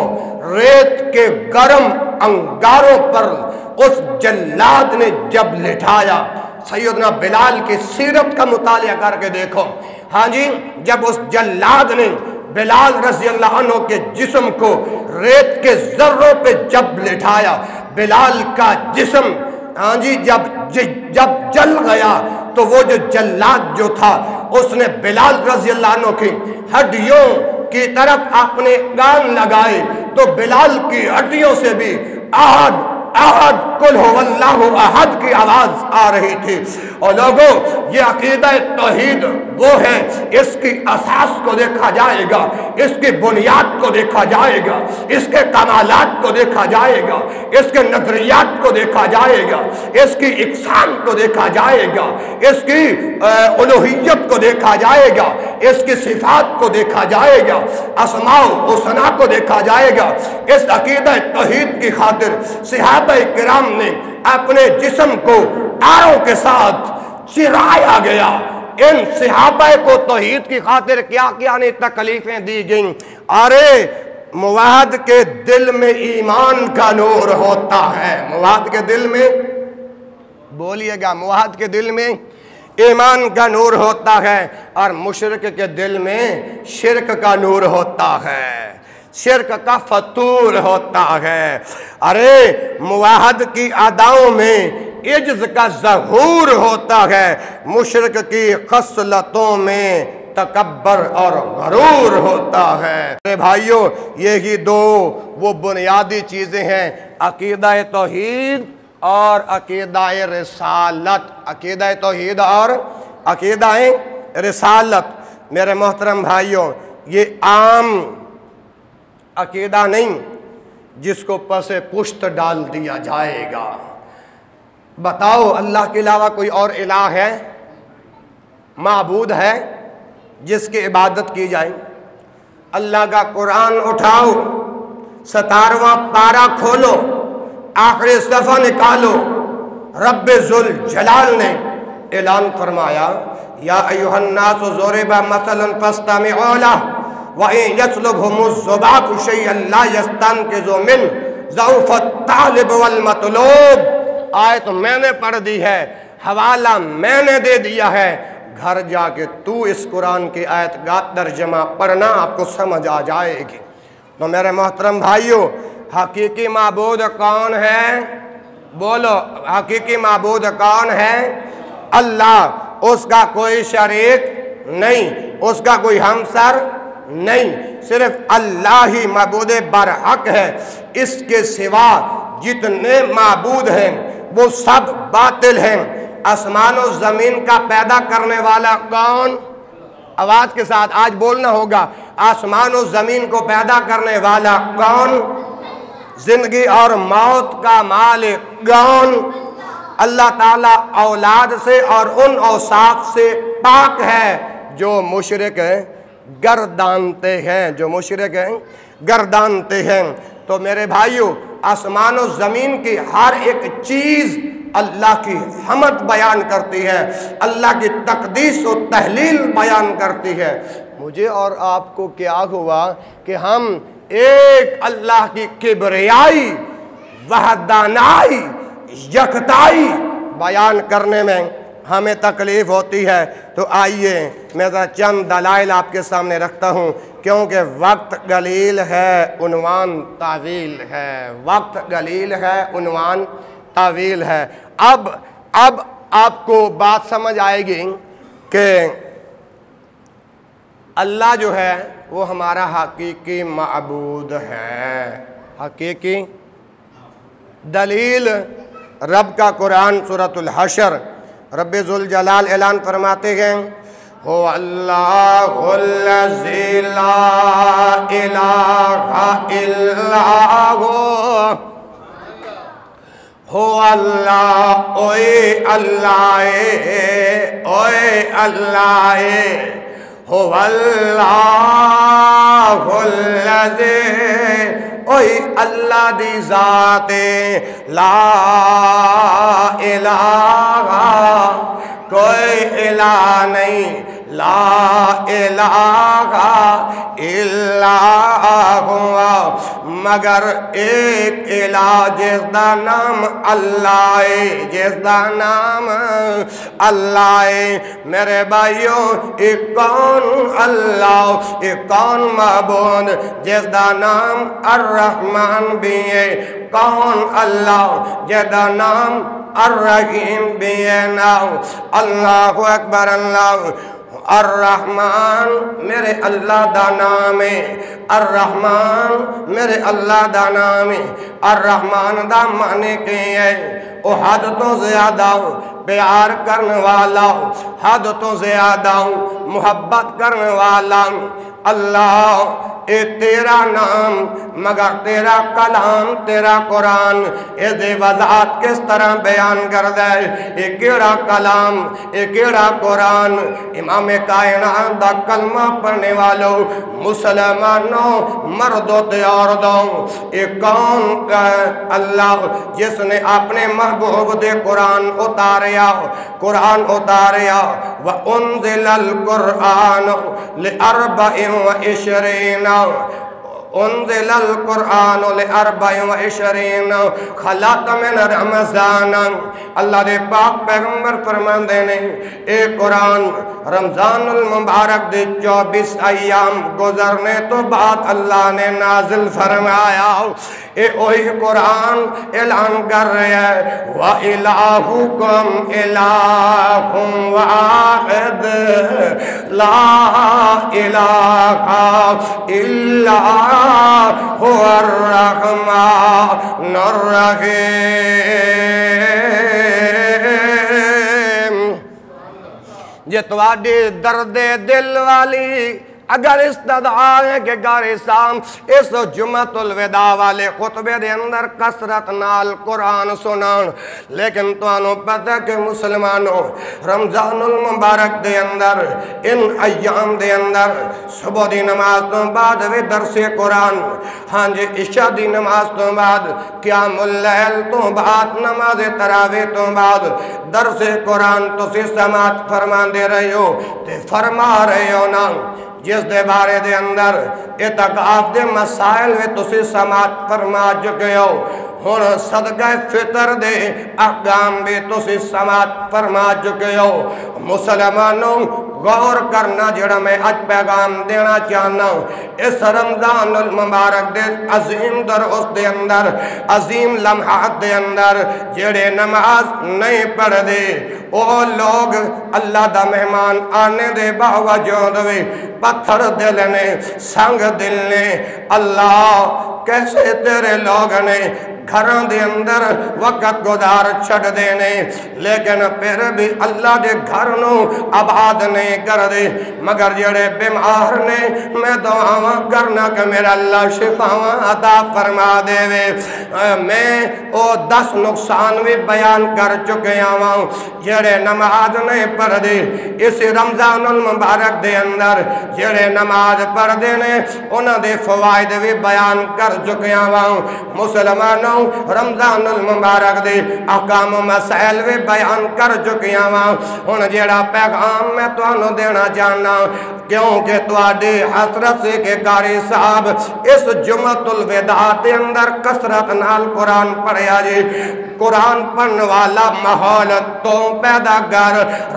ریت کے گرم انگاروں پر اس جلاد نے جب لٹھایا، سیدنا بلال کی سیرت کا مطالعہ کر کے دیکھو، ہاں جی، جب اس جلاد نے بلال رضی اللہ عنہ کے جسم کو ریت کے ذروں پہ جب لٹھایا، بلال کا جسم ہاں جی جب جل گیا تو وہ جو جلاد جو تھا اس نے بلال رضی اللہ عنہ کی ہڈیوں کی طرف اپنے کان لگائے تو بلال کی ہڈیوں سے بھی احد احد قل هو اللہ احد کی آواز آ رہی تھی۔ اور لوگوں، یہ عقیدہ توحید وہ ہے، اس کی اساس کو دیکھا جائے گا، اس کی بنیاد کو دیکھا جائے گا، اس کے کمالات کو دیکھا جائے گا، اس کے نظریات کو دیکھا جائے گا، اس کی اقسام کو دیکھا جائے گا، اس کی الوہیت کو دیکھا جائے گا، اس کی صفات کو دیکھا جائے گا، اسماء و حسنا کو دیکھا جائے گا۔ اس عقیدہ توحید کی خاطر صحابہ کرام نے اپنے جسم کو آروں کے ساتھ چرایا گیا۔ ان صحابہ کو توحید کی خاطر کیا کیا نہیں تکلیفیں دی گئیں۔ ارے موحد کے دل میں ایمان کا نور ہوتا ہے، موحد کے دل میں بولیے گا، موحد کے دل میں ایمان کا نور ہوتا ہے اور مشرک کے دل میں شرک کا نور ہوتا ہے، شرک کا فتور ہوتا ہے۔ ارے موحد کی اداؤں میں عجز کا ظہور ہوتا ہے، مشرک کی خصلتوں میں تکبر اور غرور ہوتا ہے۔ میرے بھائیوں، یہی دو وہ بنیادی چیزیں ہیں، عقیدہ توحید اور عقیدہ رسالت، عقیدہ توحید اور عقیدہ رسالت۔ میرے محترم بھائیوں، یہ عام عقیدہ نہیں جس کو پس پشت ڈال دیا جائے گا۔ بتاؤ اللہ کے علاوہ کوئی اور الہ ہے، معبود ہے جس کی عبادت کی جائے؟ اللہ کا قرآن اٹھاؤ، 17واں پارہ کھولو، آخری صفحہ نکالو، رب ذوالجلال نے اعلان فرمایا یا ایھا الناس ضرب مثل فاستمعوا لہ وَإِن يَسْلُبْهُمُ الذُّبَابُ شَيْئًا لَا يَسْتَنقِذُ مِنْهُ ضَعْفَ الطَّالِبِ وَالْمَطْلُوبِ۔ آیت میں نے پڑھ دی ہے، حوالہ میں نے دے دیا ہے، گھر جا کے تو اس قرآن کی آیت کا ترجمہ پڑھنا، آپ کو سمجھ آ جائے گی۔ تو میرے محترم بھائیو، حقیقی معبود کون ہے؟ بولو، حقیقی معبود کون ہے؟ اللہ، اس کا کوئی شریک نہیں، اس کا کوئی ہمسر نہیں، صرف اللہ ہی معبود برحق ہے۔ اس کے سوا جتنے معبود ہیں وہ سب باطل ہیں۔ آسمان و زمین کا پیدا کرنے والا کون؟ آواز کے ساتھ آج بولنا ہوگا، آسمان و زمین کو پیدا کرنے والا کون؟ زندگی اور موت کا مالک کون؟ اللہ تعالیٰ اولاد سے اور ان اوصاف سے پاک ہے جو مشرک گردانتے ہیں، جو مشرک گردانتے ہیں۔ تو میرے بھائیو، آسمان و زمین کی ہر ایک چیز اللہ کی حمد بیان کرتی ہے، اللہ کی تقدیس و تحلیل بیان کرتی ہے۔ مجھے اور آپ کو کیا ہوا کہ ہم ایک اللہ کی کبریائی، وحدانائی، یکتائی بیان کرنے میں ہمیں تکلیف ہوتی ہے۔ تو آئیے میں ذرا چند دلائل آپ کے سامنے رکھتا ہوں، کیونکہ وقت قلیل ہے، عنوان طویل ہے، وقت قلیل ہے، عنوان طویل ہے۔ اب آپ کو بات سمجھ آئے گی کہ اللہ جو ہے وہ ہمارا حقیقی معبود ہے۔ حقیقی دلیل رب کا قرآن سورۃ الحشر، رب ذوالجلال اعلان فرماتے ہیں هو اللہ الذی لا الہ الا هو اللہ، اوے اللہ، اوے اللہ، هو اللہ الذی، اوے اللہ دی ذات لا الہ، کوئی الہ نہیں، لا الہ الا ہوا، مگر ایک الہ جس دا نام اللہ ہے، جس دا نام اللہ ہے۔ میرے بھائیوں، ایک کون اللہ، ایک کون معبود جس دا نام الرحمن بھی ہے، کون اللہ جس دا نام الرحیم بھی ہے۔ ناؤ اللہ اکبر، اللہ الرحمن میرے اللہ دا نام ہے، الرحمن میرے اللہ دا نام ہے۔ الرحمن دا معنی کی ہے وہ حد تو زیادہ پیار کرنے والا، حد تو زیادہ محبت کرنے والا۔ اللہ اے تیرا نام، مگر تیرا کلام، تیرا قرآن اے دے وضاحت کس طرح بیان کر دے۔ اے کیڑا کلام، اے کیڑا قرآن، امام کائنات دا کلمہ پڑھنے والوں مسلمانوں، مردوں تے عورتوں، اے کون کا اللہ جس نے اپنے محبوب دے قرآن اتاریا، قرآن اتاریا۔ وَأُنزِلَ الْقُرْآنُ ل24، انزل القرآن ل24 خلق من رمضان۔ اللہ دے پاک پیغمبر فرماندے نے اے قرآن رمضان المبارک دے 24 ایام گزرنے تو بعد اللہ نے نازل فرمایا۔ اے اوہی قرآن اعلان کر رہے ہیں وَإِلَٰهُكُمْ إِلَٰهٌ وَاحِدٌ لَا إِلَٰهَ إِلَّا هُوَ الرَّحْمَٰنُ الرَّحِيمُ۔ جے تواڈی درد دل والی اگر استدعا ہے کہ گارِ سام اس جمعۃ الوداع والے خطبے دے اندر کثرت نال قرآن سنان، لیکن تو انہوں پتہ کہ مسلمانوں رمضان المبارک دے اندر ان ایام دے اندر صبح دی نماز تو بعد وی درس قرآن، ہاں جی عشاء دی نماز تو بعد قیام اللیل تو بعد نماز تراویح تو بعد درس قرآن تو سی سماعت فرما دے رہے ہو تے فرما رہے ہو نا جس دے بارے دے اندر اعتقاد دے مسائل وے تسی سماعت فرما چکے ہو، ہن صدقہ فطر دے احکام بھی تسی سماعت فرما چکے ہو۔ مسلمانوں غور کرنا جڑا میں آج پیغام دینا چاہنا ہوں، اس رمضان المبارک دے عظیم درست دے اندر عظیم لمحات دے اندر جڑے نماز نہیں پڑھ دے او لوگ اللہ دا مہمان آنے دے باوجود وے پتھر دل نے سنگ دل نے اللہ کیسے تیرے لوگ نے گھروں دے اندر وقت گزار چھڑ دینے، لیکن پھر بھی اللہ دے گھر نو آباد نہیں کر دے، مگر جڑے بیمار نے میں دعاواں کرنا کہ میرا اللہ شفاواں عطا فرما دے وے۔ میں او 10 نقصان بھی بیان کر چکے آواں جڑے نماز نہیں پڑھ دے اس رمضان المبارک دے اندر، جڑے نماز پڑھ دے نے انہاں دے فوائد بھی بیان کر چکے آواں۔ مسلمانوں رمضان المبارک دے احکام و مسائل بھی بیان کر چکے آواں۔ ہن جڑا پیغام میں تانوں دینا چاہنا کیونکہ تواڈی حسرت سے کہ قاری صاحب اس جمعۃ الوداع دے اندر کثرت نال قرآن پڑھیا جی، قرآن پڑھن والا ماحول تو پیدا کر،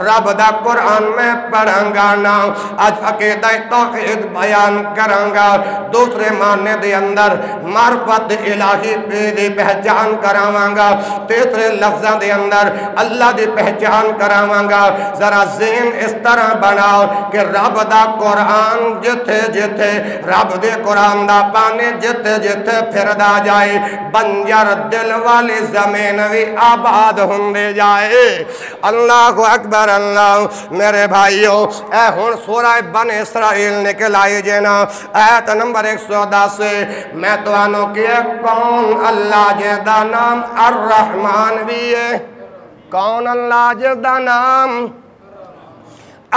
رب دا قرآن میں پڑھاں گا نا، آج عقیدہ توحید بیان کراں گا، دوسرے معنی دے اندر معرفت الہی دی پہچان کراواں گا، تیسرے لفظاں دے اندر اللہ دی پہچان کراواں گا۔ ذرا ذہن اس طرح بناؤ کہ رب دا قرآن جتھے جتھے رب دے قرآن دا پانے جتھے جتھے پھردا جائے، بنجر دل والی زمین بھی آباد ہوندے جائے۔ اللہ اکبر اللہ۔ میرے بھائیوں اے ہن سورہ بن اسرائیل نکل آئی جینا آیت نمبر 110 سے میں تو آنو کیا کون اللہ جس دا نام الرحمن بھی ہے، کون اللہ جس دا نام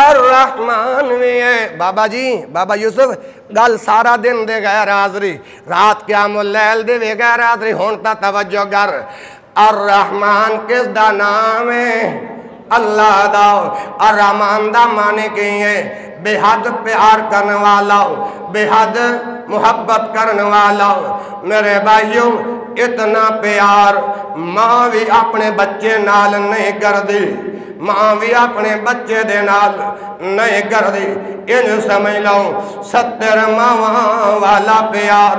الرحمن بھی ہے۔ بابا جی بابا یوسف گل سارا دن دے غیر حاضری، رات قیام اللیل دے غیر حاضری، ہونتا توجہ گر الرحمن کس دا نام ہے؟ اللہ دا۔ الرحمن دا معنی کی ہے بے حد پیار کرنے والا، بے حد محبت کرنے والا۔ میرے بھائیوں اتنا پیار ماں بھی اپنے بچے نال نہیں کر دی، ماں بھی اپنے بچے دے نال نہیں کر دی۔ ان سمجھ لو 70 ماں والا پیار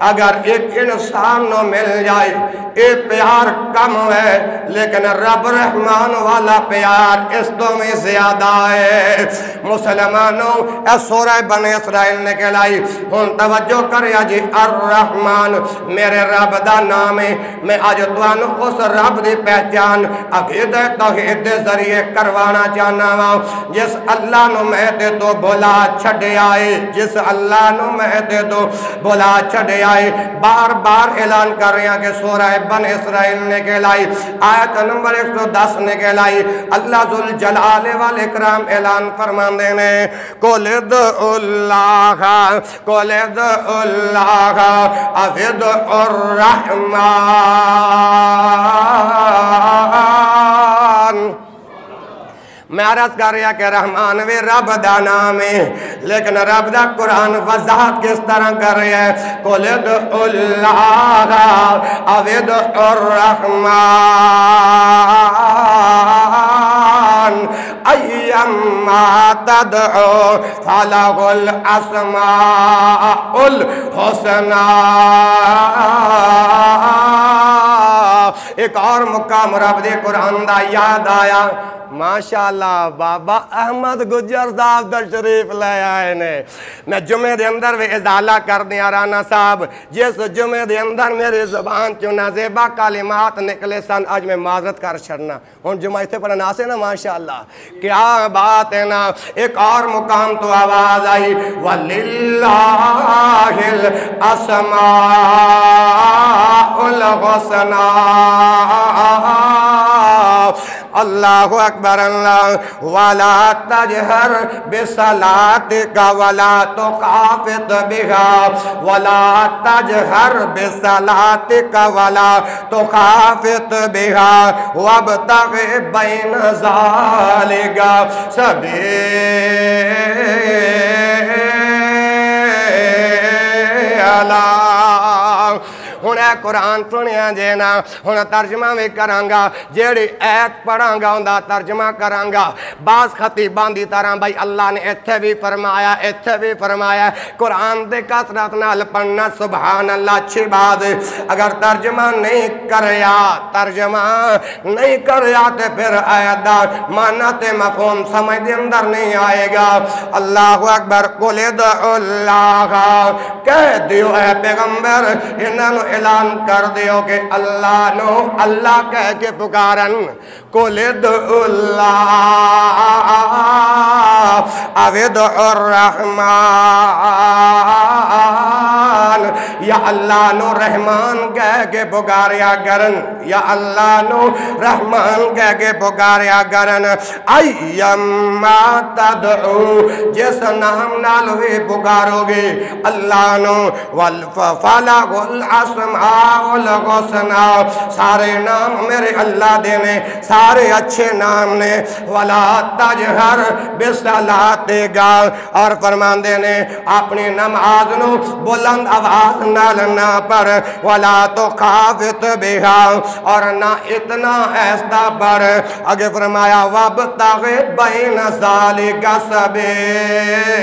اگر ایک انسان نو مل جائے یہ پیار کم ہے، لیکن رب رحمان والا پیار اس تو میں زیادہ ہے۔ مسلمانوں اے سورہ بن اسرائیل نے کہلائی، ہن توجہ کریا جی الرحمن میرے رب دا نام ہے۔ میں آج توانو اس رب دی پہچان عقیدہ توحید دے ذریعے کروانا چاہنا ہوں۔ جس اللہ نو میں دے تو بھلا چھڑے آئے، جس اللہ نو میں دے تو بھلا چھڑے آئے، بار بار اعلان کر رہے ہیں کہ سورہ بن اسرائیل نے کہلائی آیت نمبر 110 نے کہلائی۔ اللہ ذوالجلال والاکرام اعلان فرمان دینے قُلِ ادْعُوا اللَّهَ قُلِ ادْعُوا اللَّهَ أَوِ ادْعُوا الرَّحْمَنَ۔ میں عرض کر رہا کہ رحمان وی رب دا نام ہے، لیکن رب دا قرآن وضاحت کس طرح کر رہا ہے قُلِ ادْعُوا اللَّهَ أَوِ ادْعُوا الرَّحْمَنَ أَيَّمَّا تَدْعُوا فَلَهُ الْأَسْمَاءُ الْحُسْنَى۔ ایک اور مقام رب دے قرآن دا یاد آیا ماشاءاللہ بابا احمد گجر صاحب تشریف لے آئے نے میں جمعے دے اندر بھی ازالہ کر دیا رانا صاحب جس جمعے دے اندر میری زبان چوں نازیبہ کلمات نکلے سن آج میں معذرت کر چھڑنا ہن جمعہ اتنے پڑھنا سے نا ماشاءاللہ کیا بات ہے نا ایک اور مقام تو آواز آئی وَلِلَّهِ الْأَسْمَاءُ الْحُسْنَى اللہ اکبر اللہ وَلَا تَجْهَرْ بِصَلَاتِكَ وَلَا تُخَافِتْ بِهَا وَلَا تَجْهَرْ بِصَلَاتِكَ وَلَا تُخَافِتْ بِهَا وَابْتَغِ بَيْنَ ذَلِكَ سَبِيلًا ہن اے قرآن سنیا جے نا ہن ترجمہ بھی کرانگا جیڑی ایت پڑھانگا ہوندا ترجمہ کرانگا بعض خطیبان دی طرح بھائی اللہ نے ایتھے بھی فرمایا قرآن دے کثرت نال پڑھنا سبحان اللہ اچھی بات اگر ترجمہ نہیں کریا تے پھر آیت دا معنی تے مفہوم سمجھ دے اندر نہیں آئے گا اللہ اکبر قل ادعوا اللہ کہہ دیو اے پیغمبر انہاں نو اعلان کر دیو کہ اللہ کہہ کے پکارن قل ادعوا اللہ او ادعوا الرحمن یا اللہ نو رحمان کہہ کے پکاریا کرن یا اللہ نو رحمان کہہ کے پکاریا کرن ایما تدعو جس نام نال بھی پکارو گے اللہ نو والفلق الاسماء الحسنى سارے نام میرے اللہ دینے سارے اچھے نام نے ولا تجہر بصلاتک اور فرمان دینے اپنی نماز نو بلند آواز نال نہ پڑھ ولا تخافت بہا اور نہ اتنا ایسا پڑھ آگے فرمایا وابتغ بین ذالک سبیلا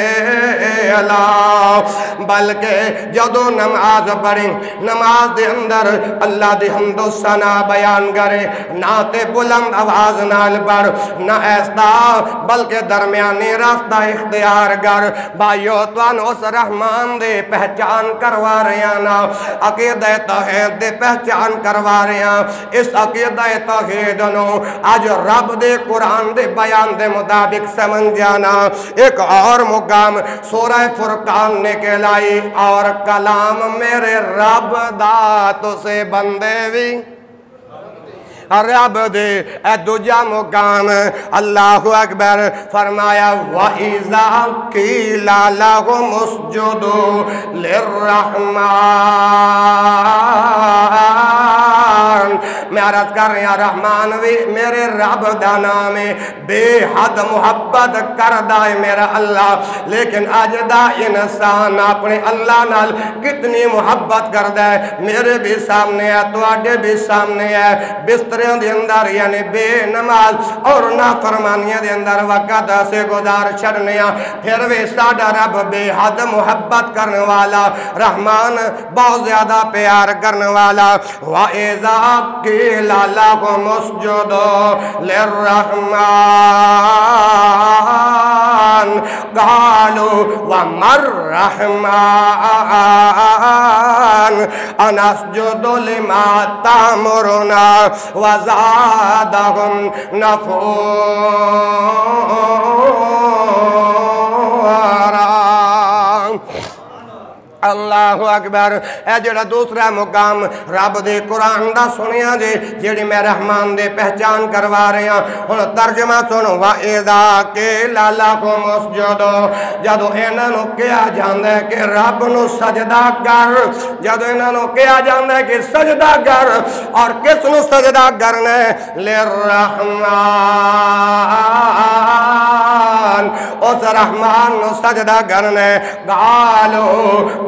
بلکہ جدو نماز پڑھیں نماز دے اندر اللہ دی حمد و ثنا بیان کرے نہ تے بلند آواز نال پڑھ نہ ایسا بلکہ درمیانی راستہ اختیار کر بھائیو توان اس رحمان دے پہچان کروا رہے ہیں نا عقیدہ توحید دے پہچان کروا رہے ہیں اس عقیدہ توحید نو آج رب دے قرآن دے بیان دے مطابق سمجھ جانا ایک اور مقام سورہ فرقان نے کہلائی اور کلام میرے رب دا تو سے بندے بھی رب دے اے دوجا مقام اللہ اکبر فرمایا وَإِذَا قِيلَ لَهُمُ اسْجُدُوا لِلرَّحْمَنِ میں عرض کر رہے ہیں رحمان بھی میرے رب دا نام ہے بے حد محبت کردہ ہے میرا اللہ لیکن آج دا انسان اپنے اللہ نال کتنی محبت کردہ ہے میرے بھی سامنے ہے تواڈے بھی سامنے ہے بستریاں دے اندر یعنی بے نماز اور نافرمانیاں دے اندر وقت سے گزار چھڑنیاں پھر بھی ساڈا رب بے حد محبت کرنے والا رحمان بہت زیادہ پیار کرنے والا وَإِذَا قِيلَ لَهُمُ اسْجُدُوا لِلرَّحْمَنِ قَالُوا وَمَا الرَّحْمَنُ أَنَسْجُدُ لِمَا تَأْمُرُنَا وَزَادَهُمْ نُفُورًا اللہ اکبر اے جڑا دوسرا مقام رب دے قرآن دا سنیا جے جڑی میں رحمان دے پہچان کروا رہے ہیں ہن ترجمہ سنو وَإِذَا قِيلَ لَهُمُ اسْجُدُوا جدو انہاں نو کہا جاندا ہے کہ رب نو سجدہ کر جدو انہاں نو کہا جاندا ہے کہ سجدہ کر اور کس نو سجدہ کرنا ہے للرحمن اس رحمان نو سجدہ کرنا ہے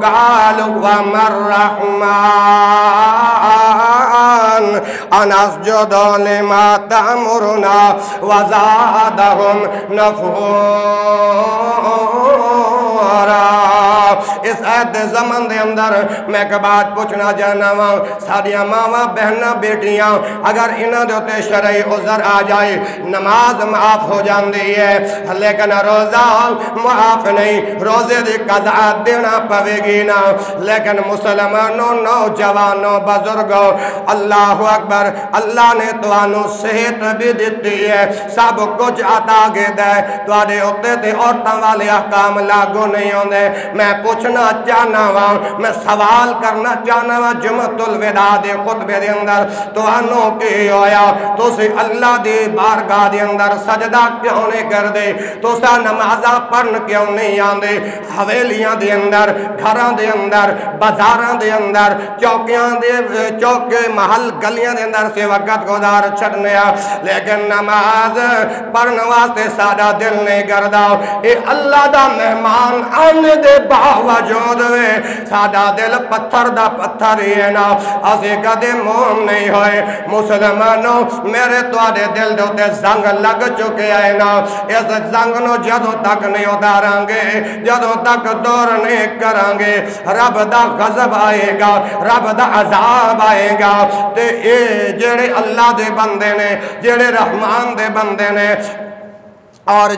قالوا وما الرحمن أنسجد لما تأمرنا وزادهم نفورا اس عہد زمن دے اندر میں ایک بات پوچھنا چاہنا وا ساڈیاں ماواں بہناں بیٹیاں اگر انہاں دے تے شرعی عذر آ جائے نماز معاف ہو جاندی ہے لیکن روزہ معاف نہیں روزے دی قضا دینا پوے گی نا لیکن مسلمانوں نوجوانوں بزرگوں اللہ اکبر اللہ نے توانو صحت بھی دیتی ہے سب کچھ عطا کے دے تواڈے اوتے تے عورتاں والے احکام لاگو نہیں ہوندے میں پوچھنا چاہنا وا میں سوال کرنا چاہنا وا جمعۃ الوداع دے خطبے دے اندر توانو کی ہویا تسی اللہ دی بارگاہ دے اندر سجدہ کیوں نہیں کردے تساں نمازاں پڑھن کیوں نہیں آندے حویلیاں دے اندر گھراں دے اندر بازاراں دے اندر چوکیاں دے چوکے محل گلیاں دے اندر سے وقت گزار چھڑنے لیکن نماز پڑھن واسطے ساڈا دل نہیں کردا اے اللہ دا مہمان آنے دے باوجود وے ساڈا دل پتھر دا پتھر ہی ہے نا اسی کدے موم نہیں ہوئے مسلمانوں میرے تواڈے دل دے تے زنگ لگ چکے ہے نا اس زنگ نو جدوں تک نہیں اتاراں گے جدوں تک دور نہیں کران گے رب دا غضب آئے گا رب دا عذاب آئے گا تے اے جڑے اللہ دے بندے نے جڑے رحمان دے بندے نے اور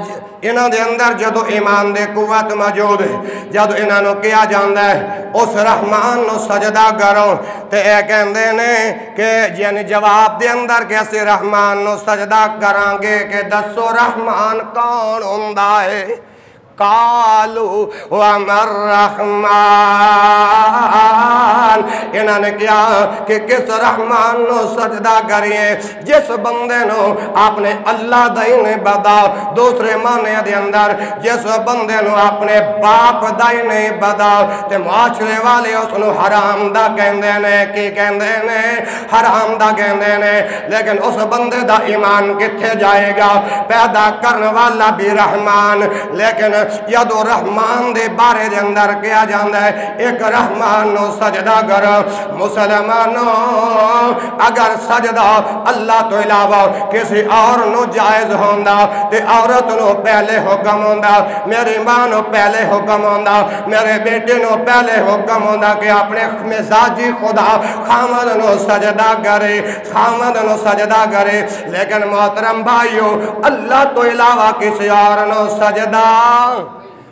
انہاں دے اندر جدو ایمان دے قوت موجود ہے جدو انہاں نو کیا جاندا ہے اس رحمان نو سجدہ کرو تے اے کہندے نے کہ یعنی جواب دے اندر کیسے رحمان نو سجدہ کران گے کہ دسو رحمان کون ہوندا ہے قالوا ومر رحمان انہاں نے کیا کہ کس رحمان نو سجدہ کریے جس بندے نو آپ نے اللہ دائی نے بدا دوسرے معنی دے اندر جس بندے نو اپنے باپ دائی نے بدا تے معاشرے والے اس نو حرام دا کہندے نے کی کہندے نے حرام دا کہندے نے لیکن اس بندے دا ایمان کتھے جائے گا پیدا کرنے والا بھی رحمان لیکن یادو رحمان دے بارے دے اندر کیا جاندہ ہے ایک رحمان نو سجدہ کر مسلمانوں اگر سجدہ اللہ تو علاوہ کسی اور نو جائز ہوندہ تے عورت نو پہلے حکم ہوندہ میری ماں نو پہلے حکم ہوندہ میرے بیٹے نو پہلے حکم ہوندہ کہ اپنے مزاجی خدا خامد نو سجدہ کرے خامد نو سجدہ کرے لیکن محترم بھائیو اللہ تو علاوہ کسی اور نو سجدہ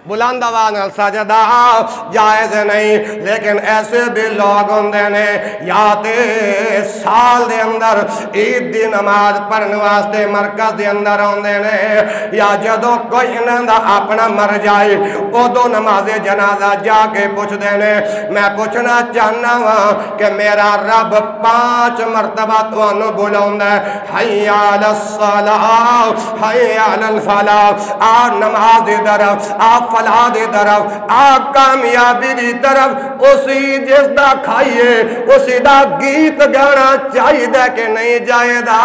بلند آواز سجدہ جائز نہیں لیکن ایسے بھی لوگ ہوندے نے یا تے سال دے اندر عید دی نماز پڑھنے واسطے مرکز دے اندر ہوندے نے یا جدوں کوئی انہاں دا اپنا مر جائے اودوں نماز جنازہ جا کے پوچھ دے نے میں پوچھنا چاہنا وا کہ میرا رب 5 مرتبہ تانوں بلاوندا ہے حی علی الصلاۃ حی علی الفلاح آ نماز دی طرف آ فلاح دی طرف آ کامیابی دی طرف اسی جس دا کھائیے اسی دا گیت گانا چاہیے کہ نہیں جائے دا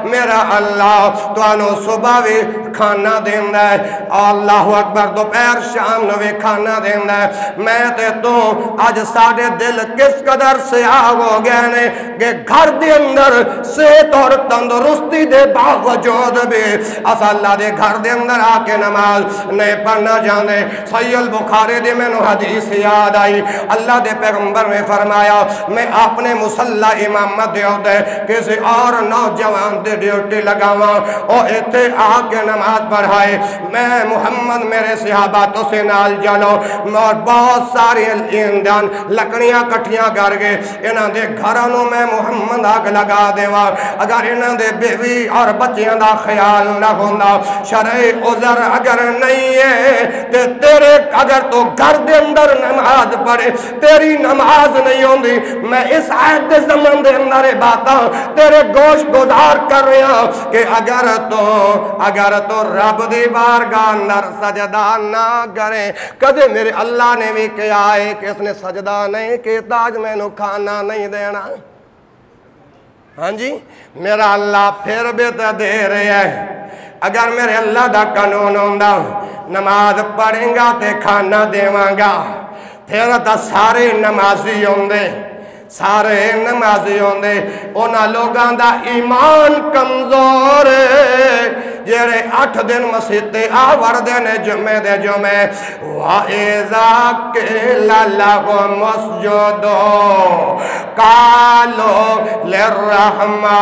میرا اللہ توانو صبح بھی کھانا دیندہ ہے اللہ اکبر دوپہر شام نو بھی کھانا دیندہ ہے میں تے تو آج ساڑے دل کس قدر سے آگ ہو گئے نے کہ گھر دے اندر صحت اور تندرستی دے باوجود بھی اس اللہ دے گھر دے اندر آ کے نماز نہیں پڑھنا جاندے صحیح البخاری دے میں نو حدیث یاد آئی اللہ دے پیغمبر نے فرمایا میں اپنے مسلح امامت دے ہوتے کسی اور نوجوان دے ڈیوٹی لگاواں اور ایتے آ کے نماز پڑھائے میں محمد میرے صحابہ تو سے نال جانو اور بہت ساری ایندھن لکڑیاں کٹھیاں کر گئے انہاں دے گھرانوں میں محمد آگ لگا دیوا اگر انہاں دے بیوی اور بچیاں دا خیال نہ ہوندہ شرعی عذر اگر نہیں ہے تیرے اگر تو گھر دے اندر نماز پڑھے تیری نماز نہیں ہوندی میں اس عہد زمان دے اندر باتاں تیرے گوش گزار کر رہا کہ اگر تو رب دی بارگاہ اندر سجدہ نہ کرے کدے میرے اللہ نے بھی کیا ہے کہ اس نے سجدہ نہیں کیتا آج میں نو کھانا نہیں دینا ہاں جی میرا اللہ پھر بھی تو دے رہے ہیں اگر میرے اللہ دا قانون ہوندہ نماز پڑھیں گا تے کھانا دیواں گا پھر تا سارے نمازی ہوندے سارے نمازی ہوندے اونا لوگاں دا ایمان کمزور ہے جڑے 8 دن مسیتے آوردے نے جمعے دے جمعے وَإِذَا قِيلَ لَهُمُ اسْجُدُوا قَالُوا لِلرَّحْمَنِ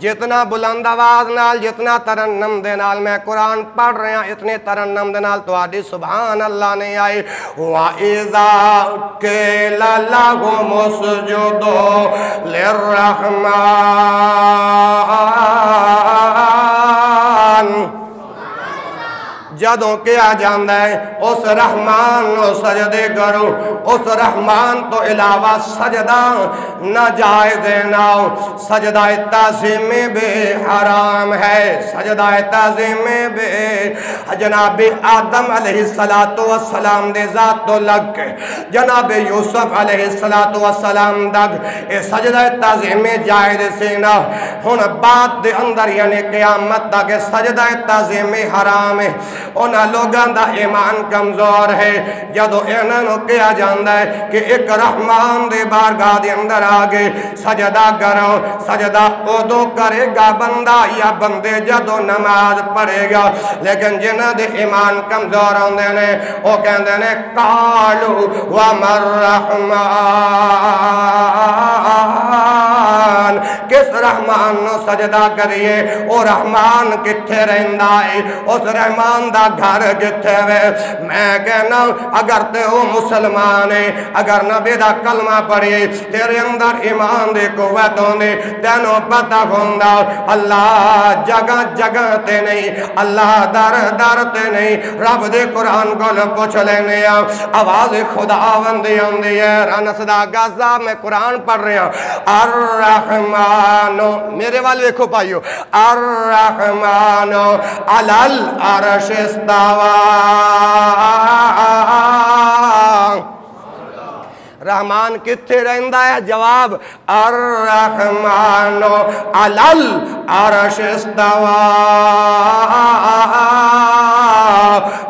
جتنا بلند آواز نال جتنا ترنم دے نال میں قرآن پڑھ رہے ہیں اتنے ترنم دے نال تو آدھی سبحان اللہ نہیں آئی وَإِذَا قِيلَ لَهُمُ اسْجُدُوا لِلرَّحْمَنِ جدوں کیا جاندہ ہے اس رحمان نو سجدے کرو اس رحمان تو علاوہ سجدہ ناجائز نہ سجدہ تعظیم بے حرام ہے سجدہ تعظیم بے جناب آدم علیہ السلام دے ذات تو لگ جناب یوسف علیہ السلام دگ اے سجدہ تعظیم جائز سے نہ ہن بات دے اندر یعنی قیامت تک سجدہ تعظیم حرام ہے انہاں لوگاں دا ایمان کمزور ہے جدو انہاں نو کیا جاندہ ہے کہ ایک رحمان دے بارگاہ دے اندر آگے سجدہ کرو سجدہ ادو کرے گا بندہ یا بندے جدو نماز پڑھے گا لیکن جنہاں دے ایمان کمزور ہوندے نے وہ کہندے نے قالو وَمَا الرحمن کس رحمان نو سجدہ کریے او رحمان کتھے رہندہ ہے اس رحمان دا گھر کتھے وے میں کہنا اگر تے ہو مسلمان ہے اگر نبی دا کلمہ پڑھے تیرے اندر ایمان دے قوتوں دے تینوں پتہ ہوندہ اللہ جگہ جگہ تے نہیں اللہ در در تے نہیں رب دے قرآن کو پوچھ لینے آواز خدا وندی ہوندی ہے رانس دا غزہ میں قرآن پڑھ رہے ہیں الرحمانو میرے والے دیکھو پائیو الرحمانو علال عرش استوا رحمان کتھے رہندہ ہے جواب الرحمانو علال عرش استوا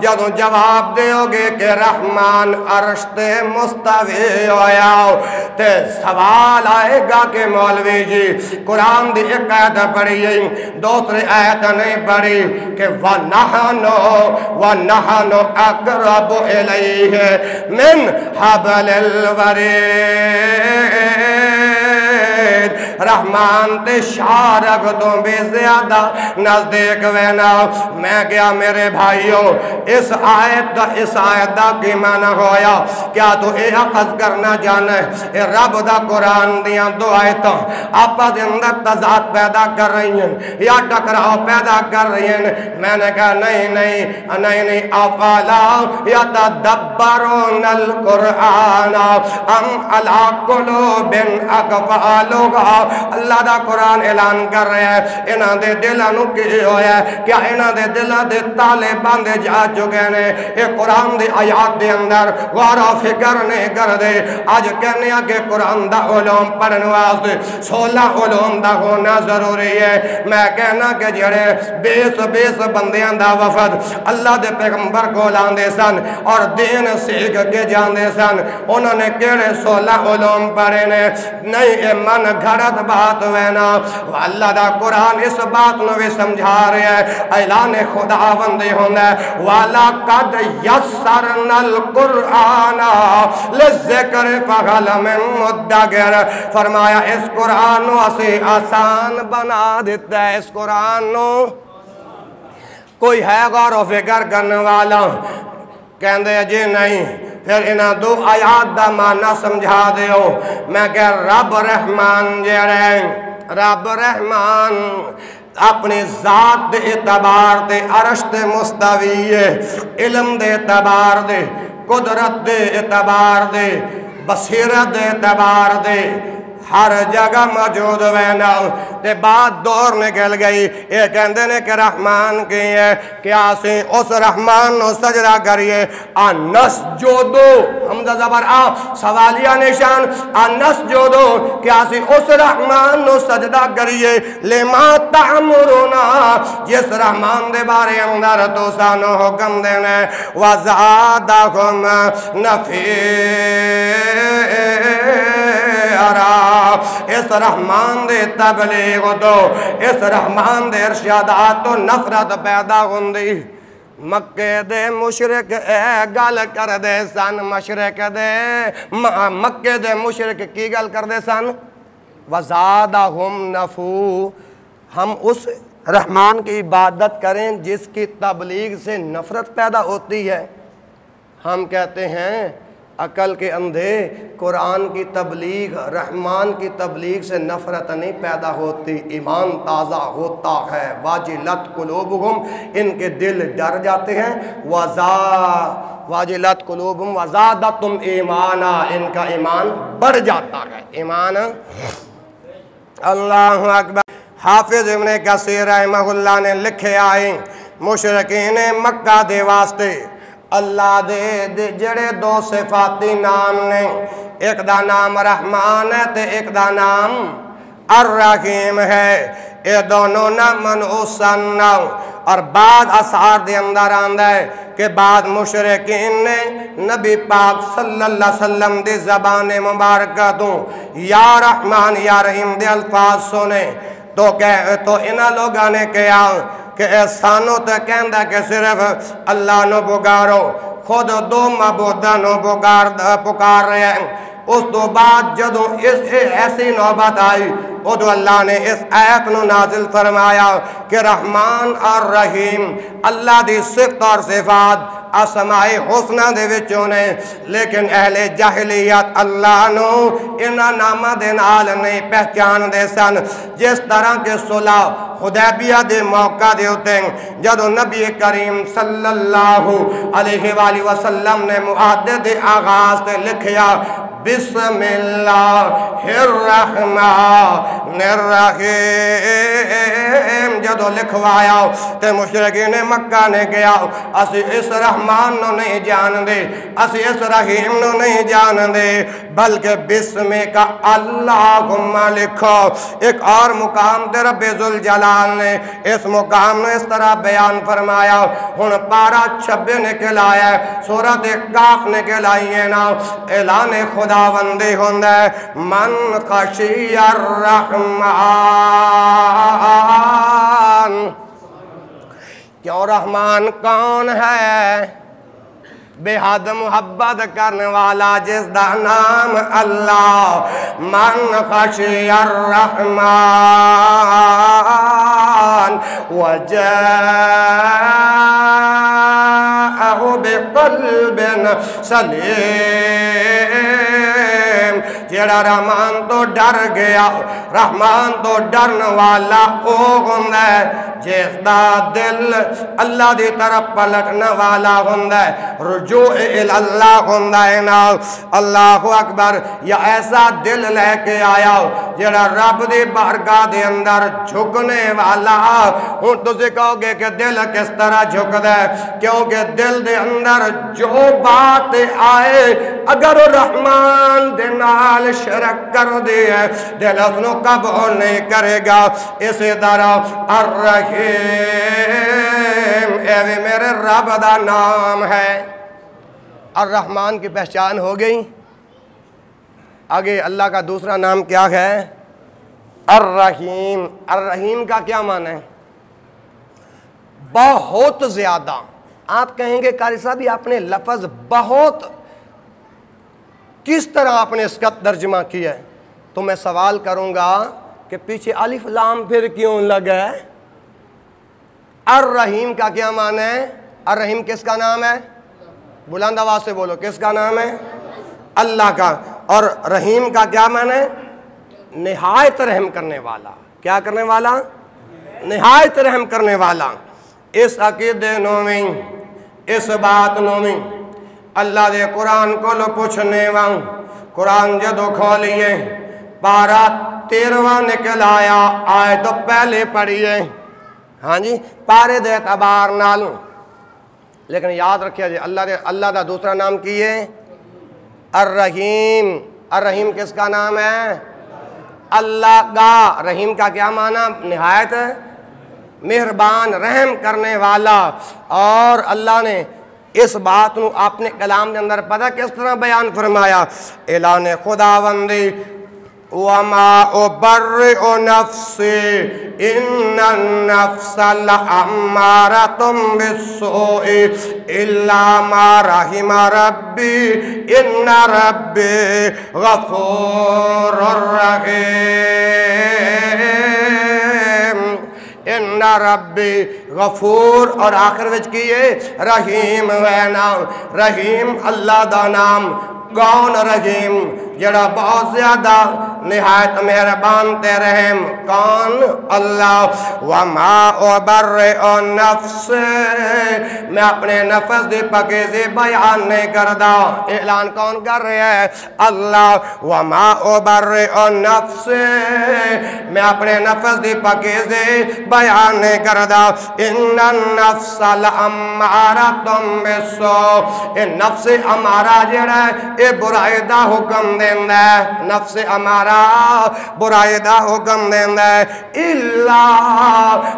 جدو جواب دیو گے کہ رحمان عرش تے مستوی ہویا تے سوال آئے گا کہ مولوی جی قرآن دی ایک آیت پڑھی دوسری آیت نہیں پڑھی کہ وَنَحَنُ أَقْرَبُ إِلَيْهِ مِنْ حَبْلِ الْوَرِيدِ رحمان تے شارک تو بھی زیادہ نزدیک وینا میں گیا میرے بھائیوں اس آیت دا کی معنی ہویا کیا تو اے اخذ کرنا جانا ہے اے رب دا قرآن دیاں دو آیتاں آپا اندر تضاد پیدا کر رہی ہیں یا ٹکراؤ پیدا کر رہی ہیں میں نے کہا نہیں افلا یتدبرون القرآن ام علی قلوب اقفالها اللہ دا قرآن اعلان کر رہے ہیں انہاں دے دلانو کی ہویا ہے کیا انہاں دے دلہ دے تالے باندے جا چکے نے ایک قرآن دے آیات دے اندر غور و فکر نہیں کر دے آج کہنے کہ قرآن دا علوم پڑھنے واسطے 16 علوم دا ہونا ضروری ہے میں کہنا کہ جڑے 20 بندیاں دا وفد اللہ دے پیغمبر کو لاندے سن اور دین سیکھ کے جاندے سن انہوں نے کیڑے 16 علوم پڑھے نے نہیں اے من گھڑت بات وینا اللہ دا قرآن اس بات نو بھی سمجھا رہے ہیں اعلان خدا بندی ہوندے وَلَقَدْ يَسَّرْنَا الْقُرْآنَ لِلذِّكْرِ فَهَلْ مِن مُدَّكِرٍ فرمایا اس قرآن نو اسے آسان بنا دیتا ہے اس قرآن نو کوئی ہے غور و فکر کرنے والا کہندے جی نہیں پھر انہاں دو آیات دا معنی سمجھا دیو میں کہ رب رحمان جڑے رب رحمان اپنے ذات دے اعتبار دے عرش دے مستوی علم دے اعتبار دے قدرت دے اعتبار دے بصیرت دے اعتبار دے ہر جگہ موجود وینا تے بعد دور نکل گئی یہ کہندے نے کہ رحمان کی ہے کیا سی اس رحمان نو سجدہ کریے انسجدو حمزہ زبر آ سوالیہ نشان انسجدو کیا سی اس رحمان نو سجدہ کریے لما تعمرونا جس رحمان دے بارے اندر تو سانو حکم دینے وزادہم نفیر ارا اس رحمان دے تبلیغ تو اس رحمان دے ارشادات تو نفرت پیدا ہوندی مکے دے مشرک اے گل کر دے سن مشرک دے مکے دے مشرک کی گل کر دے سن وزادہم نفو ہم اس رحمان کی عبادت کریں جس کی تبلیغ سے نفرت پیدا ہوتی ہے ہم کہتے ہیں عقل کے اندھے قرآن کی تبلیغ رحمان کی تبلیغ سے نفرت نہیں پیدا ہوتی ایمان تازہ ہوتا ہے واجلت قلوبہم ان کے دل ڈر جاتے ہیں واجلت قلوبہم وزادتم ایمانا ان کا ایمان بڑھ جاتا ہے ایمان اللہ اکبر حافظ ابن کثیر رحمہ اللہ نے لکھے آئے مشرکین مکہ دے واسطے اللہ دے جڑے دو صفاتی نام نے ایک دا نام رحمان ہے تے ایک دا نام الرحیم ہے یہ دونوں نہ منعوسن نہ اور بعد اثار دے اندر آندہ ہے کہ بعد مشرکین نے نبی پاک صلی اللہ علیہ وسلم دے زبان مبارکہ دوں یا رحمان یا رحیم دے الفاظ سنے تو انہا لوگاں نے کہا کہ احسانوں تے کہندہ کہ صرف اللہ نو پکارو خود دو معبودہ نو پکار رہے ہیں اس تو بعد جدو اس ایسی نوبت آئی ادو اللہ نے اس آیت نو نازل فرمایا کہ رحمان اور رحیم اللہ دی صفت اور صفات اسماء حسنہ دے وچوں نے لیکن اہل جاہلیت اللہ نو انہاں نامہ دے نال نہیں پہچان دے سن جس طرح کے صلح حدیبیہ دے موقع دے ہوتے ہیں جدو نبی کریم صلی اللہ علیہ وآلہ وسلم نے معاہدے دے آغاز تے لکھیا بسم اللہ الرحمن الرحیم جدو لکھوایا تے مشرکین مکہ نے گیا اسی اس رحمان نو نہیں جان دے اسی اس رحیم نو نہیں جان دے بلکہ بسم کا اللہم لکھو ایک اور مقام تے رب ذوالجلال نے اس مقام نے اس طرح بیان فرمایا ہن پارا 26 نکل آیا ہے سورۃ کاف نکل آئی ہے نا اعلان خداوندی ہوندہ ہے من خشی الرحمن کیوں رحمان کون ہے بے حد محبت کرنے والا جس دا نام اللہ من خشی الرحمن وجاءہ بقلب سلیم جیڑا رحمان تو ڈر گیا رحمان تو ڈرن والا او ہوندہ ہے جس دا دل اللہ دی طرف پلٹنا والا ہوندہ ہے رجوع اللہ ہوندہ ہے نا اللہ اکبر یا ایسا دل لے کے آیا جیڑا رب دی بارگاہ دے اندر جھکنے والا ہوں تُسے کہو گے کہ دل کس طرح جھک دے کیونکہ دل دے اندر جو بات آئے اگر رحمان دے نال شرک کر دے دل اپنوں قبول نہیں کرے گا اسی طرح الرحیم اے میرے رب دا نام ہے الرحمن کی پہچان ہو گئی آگے اللہ کا دوسرا نام کیا ہے الرحیم الرحیم کا کیا معنی ہے بہت زیادہ آپ کہیں گے قاری صاحب یہ اپنے لفظ بہت کس طرح آپ نے اس کا ترجمہ کیا ہے تو میں سوال کروں گا کہ پیچھے الف لام پھر کیوں لگا ہے الرحیم کا کیا معنی ہے الرحیم کس کا نام ہے بلند آواز سے بولو کس کا نام ہے اللہ کا اور رحیم کا کیا معنی ہے نہایت رحم کرنے والا کیا کرنے والا نہایت رحم کرنے والا اس عقیدے نویں اس بات نویں اللہ دے قرآن کو لو پوچھنے وان قرآن جدو کھولیے پارا 13واں نکل آیا آئے تو پہلے پڑھیے ہاں جی پارے دے اعتبار نال لیکن یاد رکھیے جی اللہ دا دوسرا نام کیے الرحیم الرحیم کس کا نام ہے اللہ کا رحیم کا کیا معنی نہایت مہربان رحم کرنے والا اور اللہ نے اس بات نو اپنے کلام کے اندر پتہ کس طرح بیان فرمایا اعلان خداوندی وما أبرئ نفسي إن النفس لأمارة بالسوء إلا ما رحم ربي إن ربي غفور رحيم ان ربی غفور اور آخر وچ کیے رحیم ہے نام رحیم اللہ دا نام کون رحیم جڑا بہت زیادہ نہایت مہربان تے رحم کون اللہ وما ابرئ نفس میں اپنے نفس دی پاکیزی بیان نہیں کردا اعلان کون کر رہا ہے اللہ وما ابرئ نفس میں اپنے نفس دی پاکیزی بیان نہیں کردا ان النفس لامارۃ بالسوء اے نفس امارہ جڑا ہے اے برائی دا حکم دیندا ہے نفس امارہ برائی دا حکم دیندا ہے الا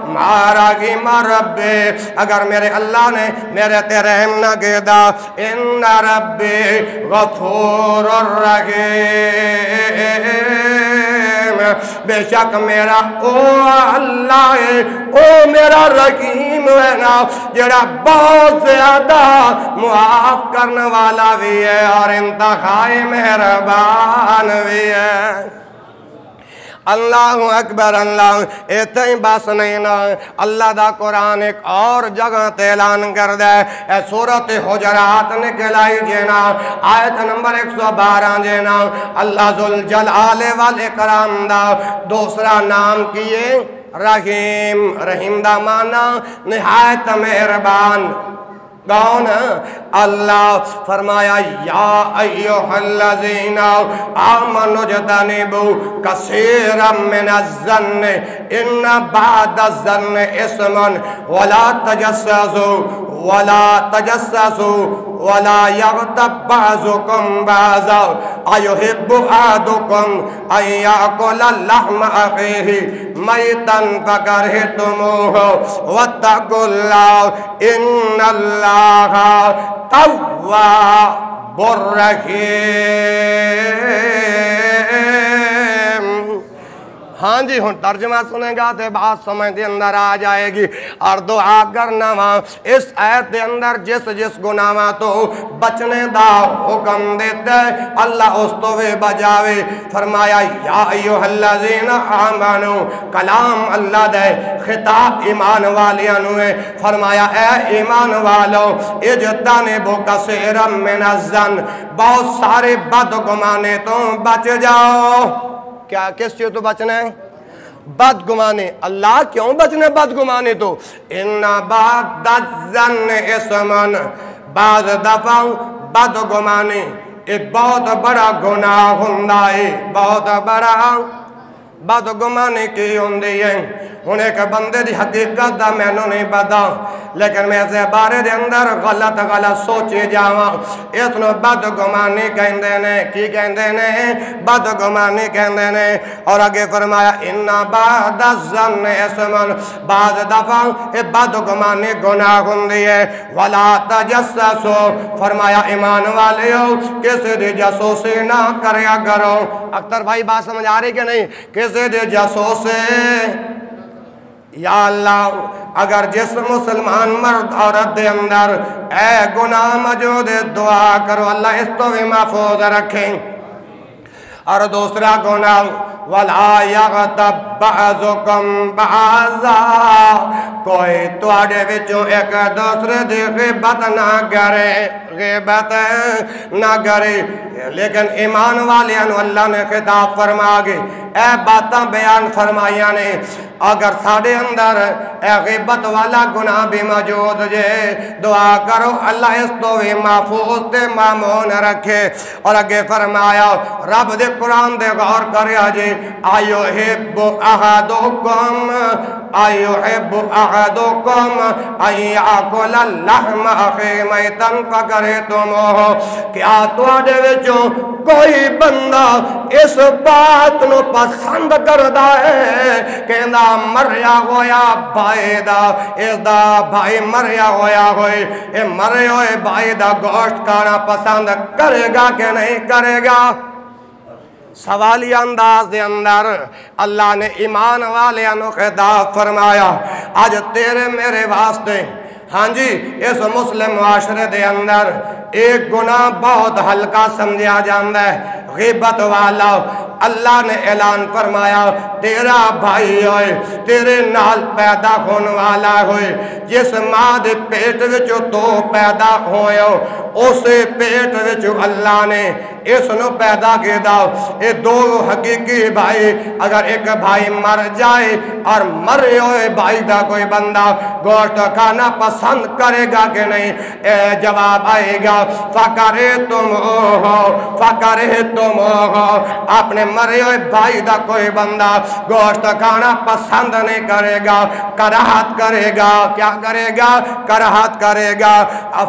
ما رحم ربی اگر میرے اللہ نے میرے تے رحم نہ کیتا ان ربی غفور الرحیم بے شک میرا او اللہ ہے او میرا رحیم ہے نا جڑا بہت زیادہ معاف کرنے والا بھی ہے اور انتہائی مہربان بھی ہے اللہ اکبر اللہ ایتھے ہی بس نہیں نا اللہ دا قرآن ایک اور جگہ تے اعلان کر دے اے سورۃ حجرات نکلائی جینا آیت نمبر 112 جینا اللہ ذوالجلال والاکرام دا دوسرا نام کیے رحیم رحیم دا معنی نہایت مہربان کون اللہ فرمایا یا ایوہ الذین آمنوا اجتنبوا کثیرا من الظن ان بعد الظن اثم ولا تجسسوا ولا يغتب بعضكم بعضا أيحب أحدكم أن يأكل لحم أخيه ميتا فكرهتموه واتقوا الله إن الله تواب رحيم ہاں جی ہن ترجمہ سنیں گا تے بات سمجھ دے اندر آ جائے گی اور دعا کرنا وہاں اس آیت دے اندر جس گناہ تو بچنے دا حکم دیتے اللہ اس تو بھی بجاوے فرمایا یا ایوہ الذین آمنو کلام اللہ دے خطاب ایمان والیانو ہے فرمایا اے ایمان والو اجتنبوا کثیرا من الظن بہت سارے بدگمانے تو بچ جاؤ کیا کس چیز تو بچنا ہے بدگمانے اللہ کیوں بچنے بدگمانے تو ان بعد الظن اسمن بعض دفعہ بدگمانے ایک بہت بڑا گناہ ہوندا ہے بہت بڑا بدگمانے کی ہوندی ہے انہیں ایک بندے دی حقیقت دا میں نہیں پتا لیکن میں سے بارے دے اندر غلط سوچے جاواں اتنا بدگمانی کہندے نے کی کہندے نے بدگمانی کہندے نے اور آگے فرمایا اِنَّ بَعْدَ الظَّنِّ اِثْمٌ بعض دفعہ بدگمانی گناہ ہوندی ہے وَلَا تَجَسَّسُوا فرمایا ایمان والیو کسی دی جاسوسی نہ کریا کرو اختر بھائی بات سمجھ آ رہی کہ نہیں کسی دی جاسوسی یا اللہ اگر جس مسلمان مرد عورت دے اندر اے گناہ موجود دعا کرو اللہ اس تو بھی محفوظ رکھیں اور دوسرا گناہ وَلَا يَغْتَبْ بَعْضُكُمْ بَعْضًا کوئی تواڈے وچوں ایک دوسرے دی غیبت نہ کرے غیبت نہ کرے لیکن ایمان والیاں اللہ نے خطاب فرما گے اے باتاں بیان فرمائیاں نے اگر ساڑے اندر اے غیبت والا گناہ بھی موجود جے دعا کرو اللہ اس تو بھی محفوظ تے مامون رکھے اور اگے فرمایا رب دے قرآن دے غور کریا جے ایُحِبُّ أَحَدُكُمْ ان یاکل اللحم اخی میتن فکرہتموہ کیا تواڈے وچوں کوئی بندہ اس بات نو پسند کردا ہے کہندا مریا ہویا بھائی دا اس دا بھائی مریا ہویا ہوئے اے مرے ہوئے بھائی دا گوشت کھانا پسند کرے گا کہ نہیں کرے گا سوالی انداز دے اندر اللہ نے ایمان والے انو خطاب فرمایا آج تیرے میرے واسطے ہاں جی اس مسلم معاشرے دے اندر ایک گناہ بہت ہلکا سمجھا جاندہ ہے غیبت والا اللہ نے اعلان فرمایا تیرا بھائی ہوئے تیرے نال پیدا ہونے والا ہوئے جس ماں دے پیٹ وچو تو پیدا ہوئے اسے پیٹ وچو اللہ نے اس نو پیدا کیا دا اے دو حقیقی بھائی اگر ایک بھائی مر جائے اور مرے ہوئے بھائی دا کوئی بندہ گوشت کھانا پسند کرے گا کہ نہیں اے جواب آئے گا فَقَرِتُمْ اپنے مرے ہوئے بھائی دا کوئی بندہ گوشت کھانا پسند نہیں کرے گا کراہت کرے گا کیا کرے گا کراہت کرے گا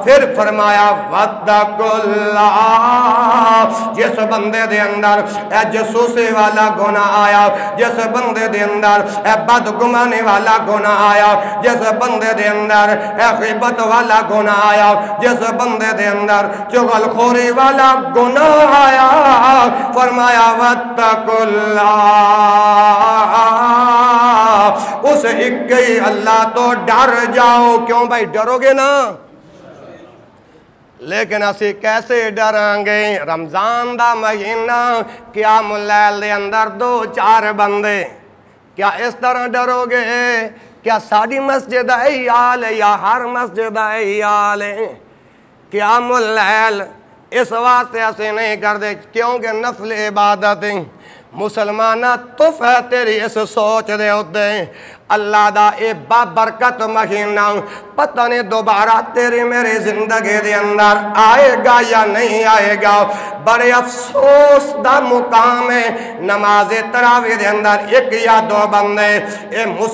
پھر فرمایا وَاتَّقُوا اللَّهَ جس بندے دے اندر اے جسوسی والا گناہ آیا جس بندے دے اندر اے بدگمانی والا گناہ آیا جس بندے دے اندر اے غیبت والا گناہ آیا جس بندے دے اندر چغل خوری والا گناہ آیا فرمایا وَاتَّقُوا اللَّهَ اس ایک ہی اللہ تو ڈر جاؤ کیوں بھائی ڈرو گے نا لیکن اسی کیسے ڈریں گے رمضان دا مہینہ قیام اللیل دے اندر 2-4 بندے کیا اس طرح ڈرو گے کیا ساڑی مسجد ایال ہے یا ہر مسجد ایال ہے قیام اللیل اس واسطے اسی نہیں کر دے کیونکہ نفل عبادتیں مسلمانہ تف ہے تیری اس سوچ دے ہوتے ہیں اللہ دا اے بابرکت مہینہ پتہ نہیں دوبارہ تیری میری زندگی دے اندر آئے گا یا نہیں آئے گا بڑے افسوس دا مقام ہے نماز تراویح دے اندر 1 یا 2 بندے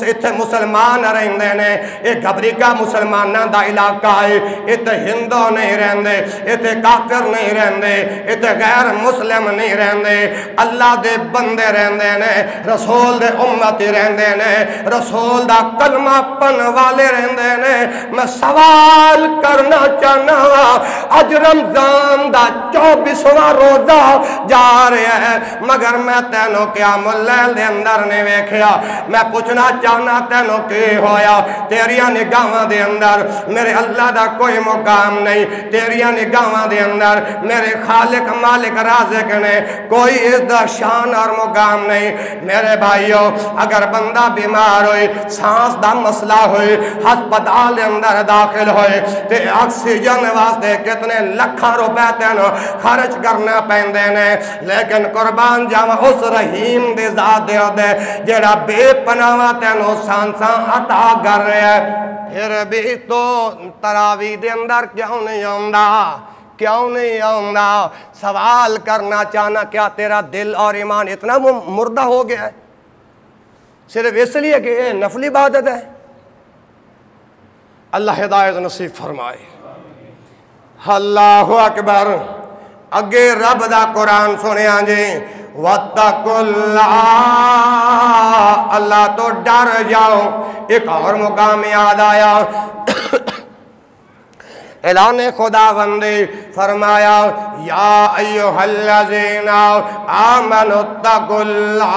اتھے مسلمان رہندے نے اے گھبری کا مسلمانہ دا علاقہ ہے اتھے ہندو نہیں رہندے اتھے کافر نہیں رہندے اتھے غیر مسلم نہیں رہندے اللہ دے بندے رہندے نے رسول دے امتی رہندے نے رسول دا کلمہ پن والے رہندے نے میں سوال کرنا چاہنا اج رمضان دا 24واں روزہ جا رہے ہیں مگر میں تینوں قیام اللیل دے اندر نہیں ویکھیا میں پوچھنا چاہنا تینوں کی ہویا تیریاں نگاہاں دے اندر میرے اللہ دا کوئی مقام نہیں تیریاں نگاہاں دے اندر میرے خالق مالک رازق نے کوئی اس دا شان اور مقام نہیں میرے بھائیوں اگر بندہ بیمار ہوئی سانس دا مسئلہ ہوئی ہسپتال دے اندر داخل ہوئے تے آکسیجن واسطے کتنے لکھاں روپے تینوں خرچ کرنا پہندے نے لیکن قربان جاوا اس رحیم دے ذات دے دے جیڑا بے پناہ تینوں سانساں عطا کر رہے ہیں پھر بھی تو تراویح دے اندر کیوں نہیں آؤں سوال کرنا چاہنا کیا تیرا دل اور ایمان اتنا مردہ ہو گیا ہے صرف اس لیے کہ یہ نفلی عبادت ہے اللہ ہدایت نصیب فرمائے اللہ اکبر اگے رب دا قرآن سنے آنجے وَاتَّقُوا اللَّهَ اللہ تو ڈر جاؤ ایک اور مقام یاد آیا اعلان خداوندی فرمایا یا ایھا الذین آمنوا اتقوا اللہ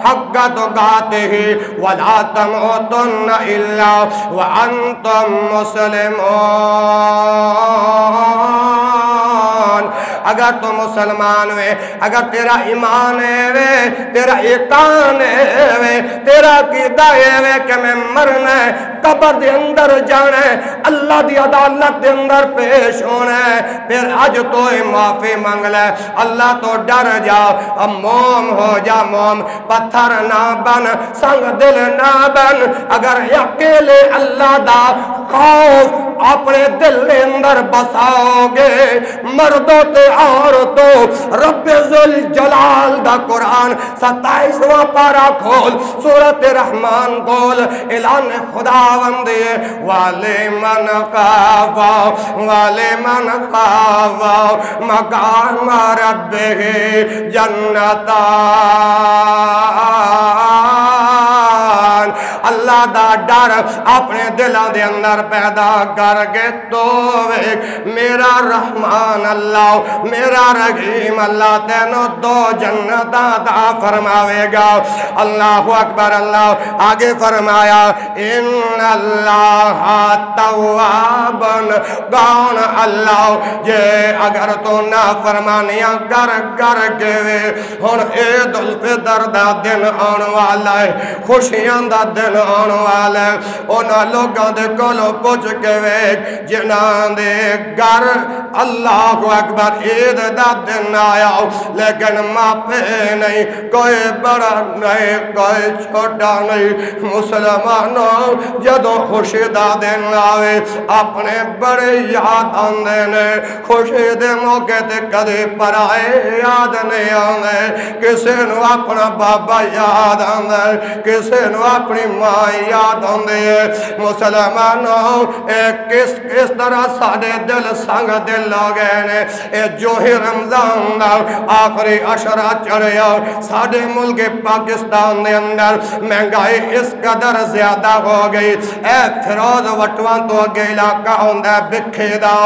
حق تقاتہ ولا تموتن الا وانتم مسلمون اگر تو مسلمان ہوئے اگر تیرا ایمان ہے تیرا ایقان ہے تیرا عقیدہ ہے کہ میں مرنا ہے قبر دے اندر جانا ہے اللہ دی عدالت دے اندر پیش ہونا ہے پھر آج تو معافی مانگ لے اللہ تو ڈر جا اب موم ہو جا موم پتھر نہ بن سنگ دل نہ بن اگر اکیلے اللہ دا خوف اپنے دل دے اندر بساؤ گے مردوں تے عورتوں رب ذوالجلال دا قرآن 27واں پارہ کھول سورۃ رحمان کھول اعلان خداوندی وَلِمَنْ خَافَ مَقَامَ رَبِّهِ جَنَّتَانِ اللہ دا ڈر اپنے دلوں دے اندر پیدا کر کے تو میرا رحمان اللہ میرا رحیم اللہ تینوں دو جنت عطا فرماوے گا۔ اللہ اکبر۔ اللہ آگے فرمایا ان اللہ تواب، کون اللہ جے اگر تو نافرمانیاں کر کے ہن عید الفطر دا دن آن والا ہے، خوشیاں دا دن آن والا ہے، انہاں لوگاں دے کولوں پوچھ کے ویکھ جنہاں دے گھر اللہ اکبر عید دا دن آیا لیکن ماپے نہیں، کوئی بڑا نہیں کوئی چھوٹا نہیں۔ مسلمانوں جدوں خوشی دا دن آوے اپنے بڑے یاد آندے نے، خوشی دے موقع تے کدی پرائے یاد نہیں آندے، کسے نو اپنا بابا یاد آندے، کسے نو اپنی ماں یاد آندے ہے۔ مسلمانوں کس طرح ساڑے دل سنگ دل ہو گئے نے، جو ہی رمضان دا آخری عشرہ چڑھیا ساڑے ملک پاکستان دے اندر مہنگائی اس قدر زیادہ ہو گئی، اے فیروز وٹوان تو اگے علاقہ ہوندہ بکھے دا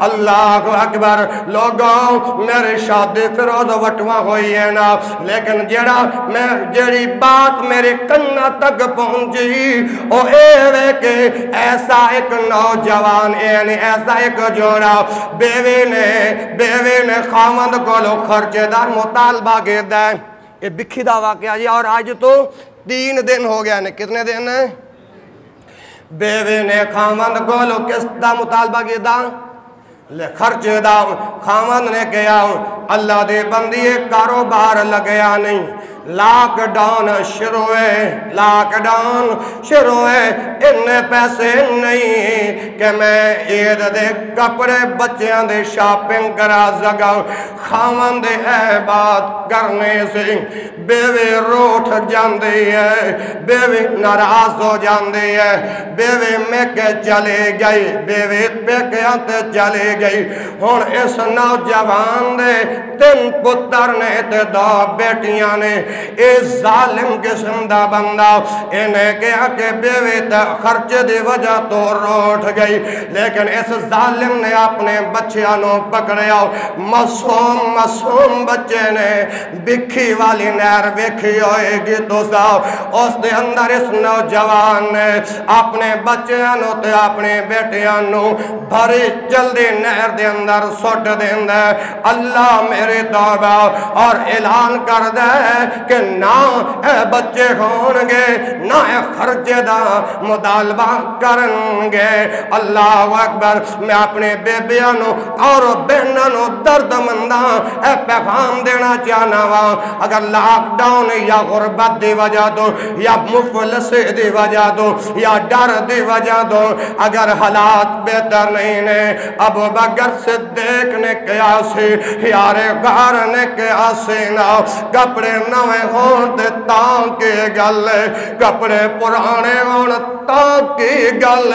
اللہ اکبر۔ لوگوں میرے شادی فیروز وٹوان ہوئی ہے نا، لیکن جیڑی بات میرے کنہ تک پہنچی او اے کہ ایسا ایک نوجوان یعنی ایسا ایک جوڑا بیوی نے خامند کو لو خرچے دا مطالبہ کیتا ہے۔ یہ بکھی دا واقعہ جی، اور آج تو 3 دن ہو گیا نے، کتنے دن ہیں؟ بیوی نے خامند کو لو کس دا مطالبہ کیتا خرچے دا، خامند نے کیا اللہ دے بندی کاروبار لگیا نہیں، لاک ڈاؤن شروع ہے انہیں پیسے نہیں کہ میں عید دے کپڑے بچیاں دے شاپنگ کرا سکا۔ خامن دے اے بات کرنے سے بیوی روٹھ جاندی ہے، بیوی ناراض ہو جاندی ہے، بیوی میں کے چلے گئی، بیوی پیکیاں تے چلے گئی۔ ہن اس نوجوان دے 3 پتر نے تے 2 بیٹیاں نے، اس ظالم قسم دا بندہ انہیں کہا کہ بیوی تے خرچ دی وجہ تو روٹھ گئی، لیکن اس ظالم نے اپنے بچیانوں پکڑیا، معصوم بچے نے بکھی والی نہر ویکھی ہوئے گی تو ساو اس دے اندر اس نوجوان نے اپنے بچیانوں تے اپنے بیٹیانوں بھری جلدی نہر دے اندر سٹ دیندے۔ اللہ میرے توبہ اور اعلان کر دے کہ نہ اے بچے ہونگے نہ اے خرچے دا مطالبہ کرنگے۔ اللہ اکبر۔ میں اپنے بیبیانوں اور بہنانوں درد منداں اے پیغام دینا چاہنا ہوا، اگر لاک ڈاؤن یا غربت دی وجہ دو یا مفلسی دی وجہ دو یا ڈر دی وجہ دو اگر حالات بہتر نہیں نے، ابو بکر صدیق نے کیا سی، یار غار نے کیا سی نا، کپڑے نوے ہون تے تاں کی گل، کپڑے پرانے ہون تاں کی گل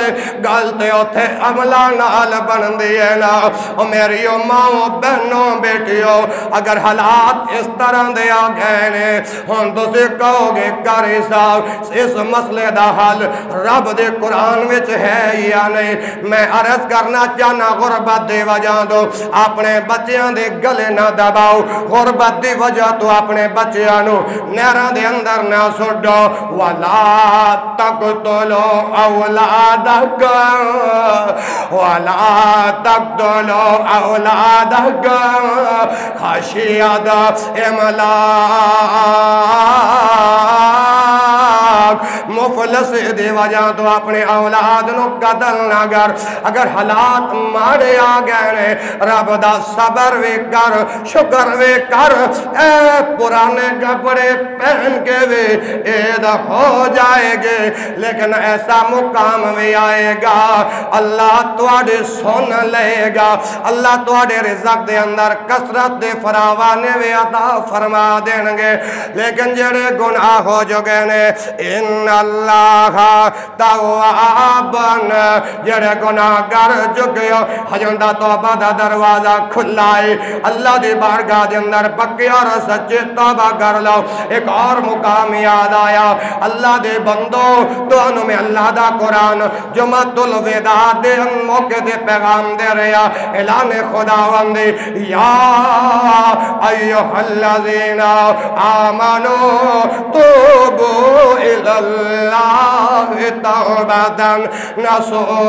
تے اوتھے عملہ نال بن دیئے نا۔ اور میری ماں بہنوں بیٹیوں اگر حالات اس طرح دے آ گئے نے، ہن تسی کہو گے قاری صاحب اس مسئلے دا حل رب دے قرآن وچ ہے یا نہیں؟ میں عرض کرنا چاہنا غربت دی وجہ تو اپنے بچیاں دے گلے نہ دباؤ، غربت دی وجہ تو اپنے بچیاں نو نہراں دے اندر نہ سڈو۔ وَلَا تَقْتُلُوا أَوْلَادَكُمْ وَلَا تَقْتُلُوا أَوْلَادَكُمْ خَشْيَةَ إِمْلَاقٍ۔ مفلس دی وجہ تو اپنے اولاد نو قتل نہ کر۔ اگر حالات ماڑے آ گئے نے رب دا صبر وی کر، شکر وی کر، اے پرانے کپڑے پہن کے بھی عید ہو جائے گے، لیکن ایسا مقام بھی آئے گا اللہ تواڈے سن لے گا، اللہ تواڈے رزق دے اندر کثرت دے فراوانے بھی عطا فرما دیں گے۔ لیکن جڑے گناہ ہو جو گئے نے ان اللہ اللہ توابن جڑے گناہگار جھکے ہجن دا توبہ دا دروازہ کھلا ہے اللہ دی بارگاہ دے اندر پکے اور سچے توبہ کر لو ایک اور مقام یاد آیا اللہ دے بندو تو انہوں میں اللہ دا قرآن جمعۃ الوداع دے موقع دے پیغام دے رہا اعلان خداوند یا ایھا الذین آمنوا توبوا الی اللہ توبۃ نصوحا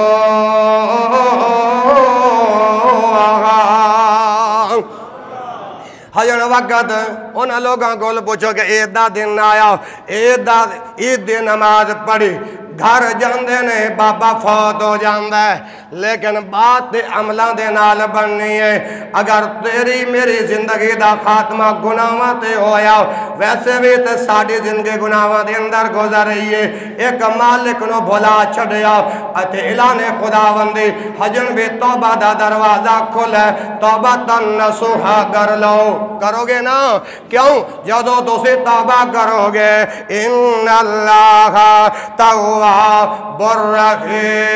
ہجن وقت انہاں لوگاں کو پوچھو کہ عید دا دن آیا عید دی نماز پڑھی گھر جاندے نے بابا فوت ہو جاندہ ہے لیکن بات عملہ دے نال بننی ہے اگر تیری میری زندگی دا خاتمہ گناہاں تے ہویا ویسے بھی تے ساڑی زندگی گناہاں دے اندر گزر رہی ہے ایک مالک نو بھلا چھڑیا اتے اعلان خداوندی ہجن بھی توبہ دا دروازہ کھلے توبہ تن نصوحا کر لو کرو گے نا کیوں جدو دوسری توبہ کرو گے ان اللہ تواب الرحیم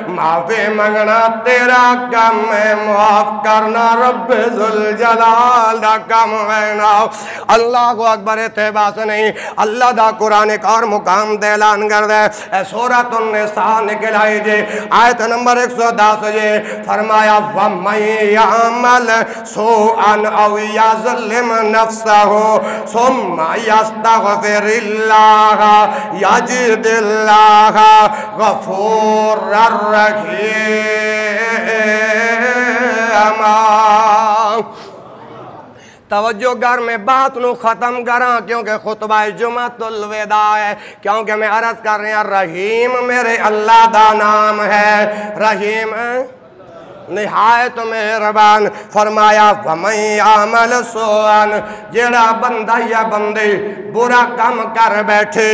معافی منگنا تیرا کم ہے معاف کرنا رب ذوالجلال دا کم ہے نا اللہ کو اکبر اتباع سے نہیں اللہ دا قرآن ایک اور مقام دے اعلان کر دے سورۃ النساء نکل آئی جے آیت نمبر 110 جے فرمایا وَمَن يَعْمَلْ سُوءًا أَوْ يَظْلِمْ نَفْسَهُ ثُمَّ يَسْتَغْفِرِ اللَّهَ يَجِدِ اللَّهَ غَفُورًا رحیم توجہ گر میں بات نو ختم کراں کیونکہ خطبہ جمعۃ الوداع ہے کیونکہ میں عرض کر رہا رحیم میرے اللہ دا نام ہے رحیم نہایت مہربان فرمایا وَمَن يَعْمَلْ سُوءًا جیڑا بندہ یا بندی برا کام کر بیٹھے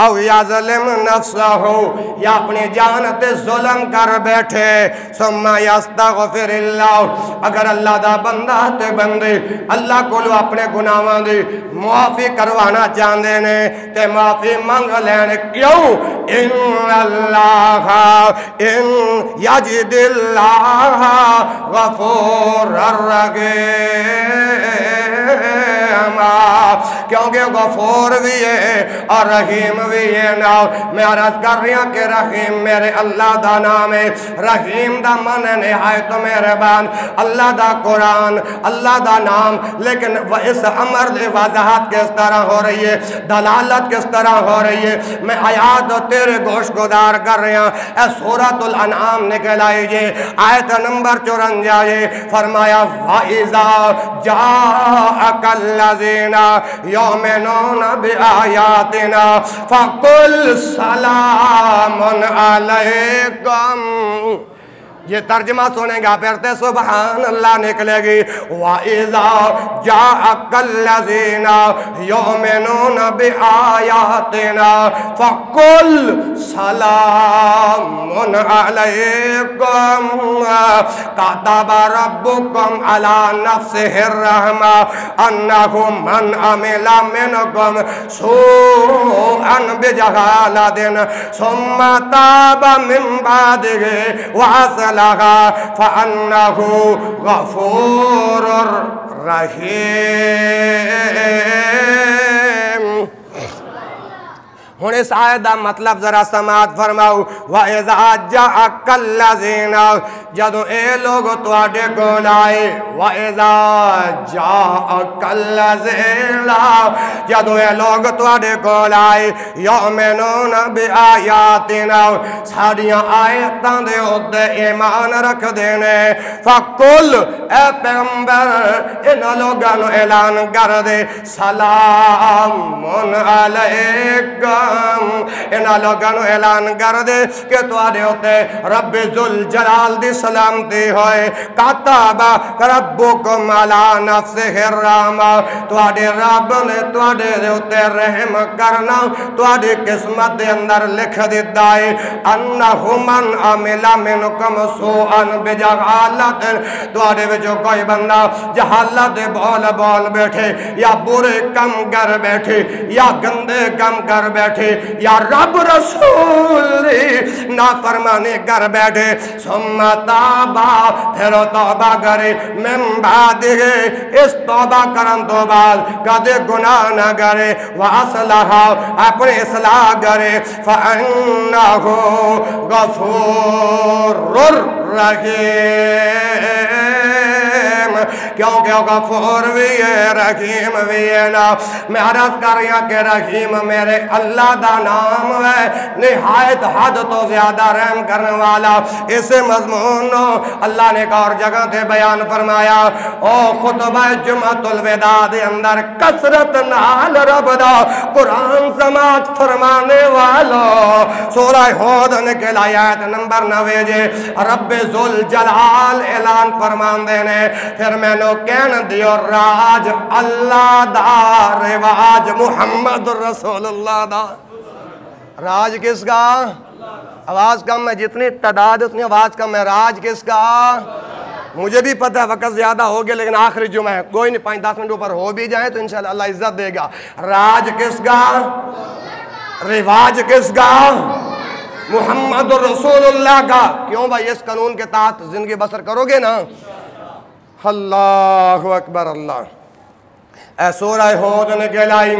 او یظلم نفسہ یا اپنی جان تے ظلم کر بیٹھے ثم یستغفر اللہ اگر اللہ دا بندہ تے بندی اللہ کو لو اپنے گناہاں دی معافی کروانا چاہندے نے تے معافی منگ لینے کیوں ان اللہ ان یجد اللہ غفور الرحیم کیونکہ غفور بھی ہے اور رحیم بھی ہے نا میں عرض کر رہی ہوں کہ رحیم میرے اللہ دا نام ہے رحیم دا من ہے نہایت مہربان اللہ دا قرآن اللہ دا نام لیکن اس امر دے وضاحت کس طرح ہو رہی ہے دلالت کس طرح ہو رہی ہے میں آیات تیرے گوش گدار کر رہی ہوں اے سورۃ الانعام نکل آئی جے آیت نمبر 54 فرمایا وَإِذَا جَاءَكَ الَّذِينَ يُؤْمِنُونَ بِآيَاتِنَا فَقُلْ سَلَامٌ عَلَيْكُمْ یہ ترجمہ سنیں گا پھرتے سبحان اللہ نکلے گی وَإِذَا جَاءَكَ الَّذِينَ يُؤْمِنُونَ بِآيَاتِنَا فَقُلْ سَلَامٌ عَلَيْكُمْ كَتَبَ رَبُّكُمْ عَلَى نَفْسِهِ الرَّحْمَةِ أَنَّهُ مَنْ عَمِلَ مِنْكُمْ سُوءًا بِجَهَالَةٍ ثُمَّ تَابَ مِنْ بَعْدِهِ وَأَصْلَحَ فَأَنَّهُ غَفُورٌ رَحِيمٌ ہن اس آیت دا مطلب ذرا سماعت فرماؤ وَإِذَا جَاءَكَ الَّذِينَ جدو اے لوگ تواڈے کول آئے وَإِذَا جَاءَكَ الَّذِينَ جدو اے لوگ تواڈے کول آئے یؤمنون بِآیاتِنَا ساڈیاں آیتاں دے اوتے ایمان رکھ دینے فَقُلْ اے پیغمبر ان لوگاں نو اعلان کر دے سلام علیکم انہاں لوگاں نو اعلان کر دے کہ تواڈے اوتے رب ذوالجلال دی سلامتی ہوئے کاتب ربکم علی نفسہ الرحمہ تواڈے رب نے تواڈے دے اوتے رحم کرنا تواڈی قسمت دے اندر لکھ دتا ہے انہ من عمل منکم سوءا بجہالت تواڈے وچوں کوئی بندہ جہالت بول بول بیٹھے یا برے کم کر بیٹھے یا گندے کم کر بیٹھے یا رب رسول نافرمانی کر بیٹھے ثم تابا پھر توبہ کرے من بعد اس توبہ کرن تو بعد کدے گناہ نہ کرے واصلح اپنے اصلاح کرے فانہ غفور رحیم کیونکہ غفور بھی ہے رحیم بھی ہے نا میں عرض کر رہا کہ رحیم میرے اللہ دا نام ہے نہایت حد تو زیادہ رحم کرنے والا اسے مضمون اللہ نے ایک اور جگہ تے بیان فرمایا او خطبہ جمعۃ الوداع دے اندر کثرت نال رب دا قرآن سماعت فرمانے والا سورہ ہود نکل آیت نمبر 9 جے رب ذوالجلال اعلان فرمان دینے پھر میں نو کہن دیو راج اللہ دا رواج محمد رسول اللہ دا راج کس کا آواز کم ہے جتنی تعداد اتنی آواز کم ہے راج کس کا مجھے بھی پتہ ہے وقت زیادہ ہو گیا لیکن آخری جمعہ ہے کوئی نہیں 5-10 منٹ اوپر ہو بھی جائیں تو انشاءاللہ اللہ عزت دے گا راج کس کا رواج کس کا محمد رسول اللہ کا کیوں بھائی اس قانون کے تحت زندگی بسر کرو گے نا اللہ اکبر اللہ اے سورہ ہود نے کہلائی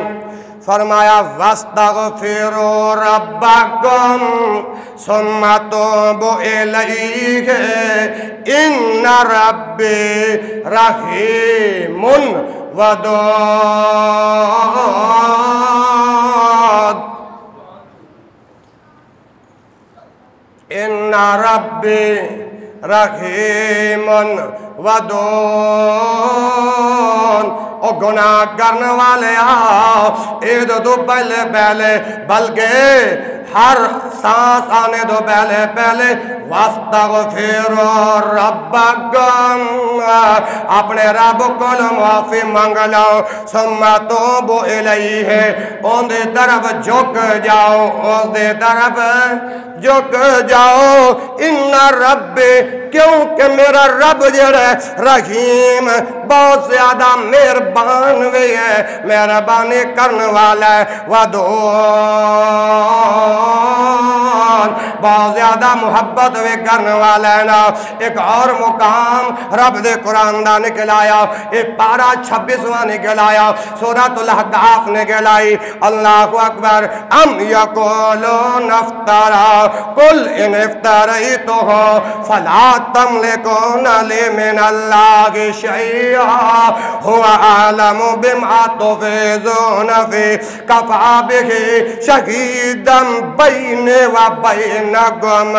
فرمایا وَاسْتَغْفِرُوا رَبَّكُمْ ثُمَّ تُوبُوا إِلَيْهِ إِنَّ رَبِّي رَحِيمٌ وَدُودٌ إِنَّ رَبِّي رحیم ودود او گناہ کرنے والے آؤ عید تو پہلے پہلے بلکہ ہر سانس آنے دو پہلے پہلے وَاسْتَغْفِرُوا رَبَّكُمْ اپنے رب کو معافی مانگ لو ثُمَّ تُوبُوا إِلَيْهِ ان دے طرف جھک جاؤ اس دے طرف جھک جاؤ ان رب کیونکہ میرا رب جڑا رحیم بہت زیادہ مہربان بھی ہے مہربانی کرنے والا ہے ودود بہت زیادہ محبت بھی کرنے والا ہے نا ایک اور مقام رب دے قرآن دا نکلایا ایک پارہ 26واں نکلایا سورۃ الاحقاف نکلائی اللہ اکبر ام یقولون افترا قل ان افتریتہ فلا تملکون لی من اللہ شیئا هو اعلم بما تفیضون فی کفا بہ شہیدا بین و بینکم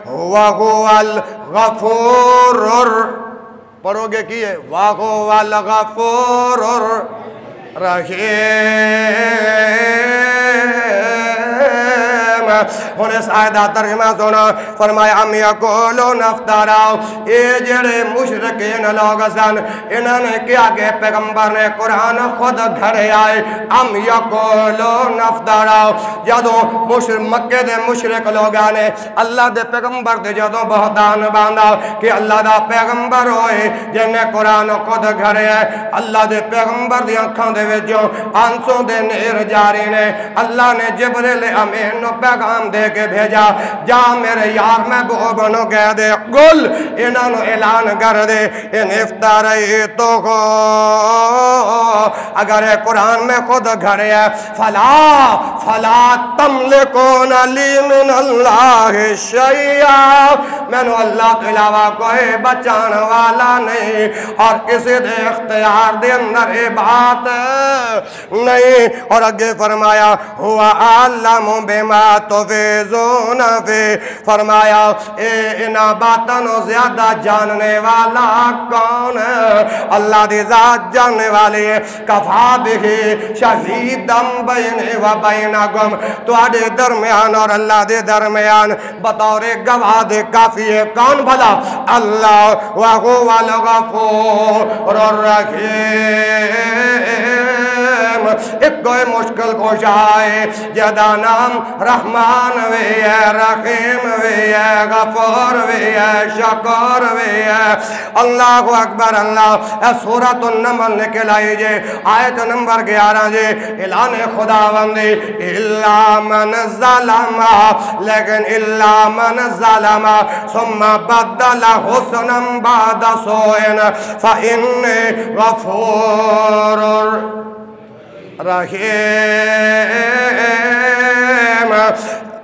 وهو الغفور پڑھو گے کی ہے وهو الغفور الرحیم انہیں اس آیدہ ترجمہ سنا فرمایا ام یقولون افترا اے جڑے مشرکین لوگ سن انہوں نے کیا کہ پیغمبر نے قرآن خود گھرے آئے ام یقولون افترا جدوں مکے دے مشرک لوگاں نے اللہ دے پیغمبر دے جدوں بہتان باندھا کہ اللہ دا پیغمبر ہوئے جنہیں قرآن خود گھرے آئے اللہ دے پیغمبر دی آنکھاں دے وچوں آنسوں دے نیر جاری نے اللہ نے جبریل امین نو پیغام دے کے بھیجا جا میرے یار محبوب نو کہہ دے قل انہوں نے اعلان کر دے ان افتریتو کو اگر قرآن میں خود گھرے ہے فلا تملکون لی من اللہ شیئا میں نے اللہ کے علاوہ کوئی بچان والا نہیں اور کسی دے اختیار دے اندر بات نہیں اور اگے فرمایا ہوا علم بما تفیضون فی فرمایا اے انہ باتنوں زیادہ جاننے والا کون ہے اللہ دی ذات جاننے والی ہے کفا وَكَفَى بِهِ شَهِيدًا بَيْنِي وَبَيْنَكُمْ تواڈے درمیان اور اللہ دے درمیان بطور گواہ دے کافی ہے کون بھلا اللہ وَهُوَ الْغَفُورُ الرَّحِيمُ ایک کوئی مشکل کوشائے جدا نام رحمان وی ہے رحیم وی ہے غفور وی ہے شکر وی ہے اللہ اکبر اللہ سورۃ النمل نکل آئی جے آیت نمبر 11 جے اعلان خداوندی الا من ظلم لیکن الا من ظلم ثم بدل حسنا بعد سوء فإني غفور رحیم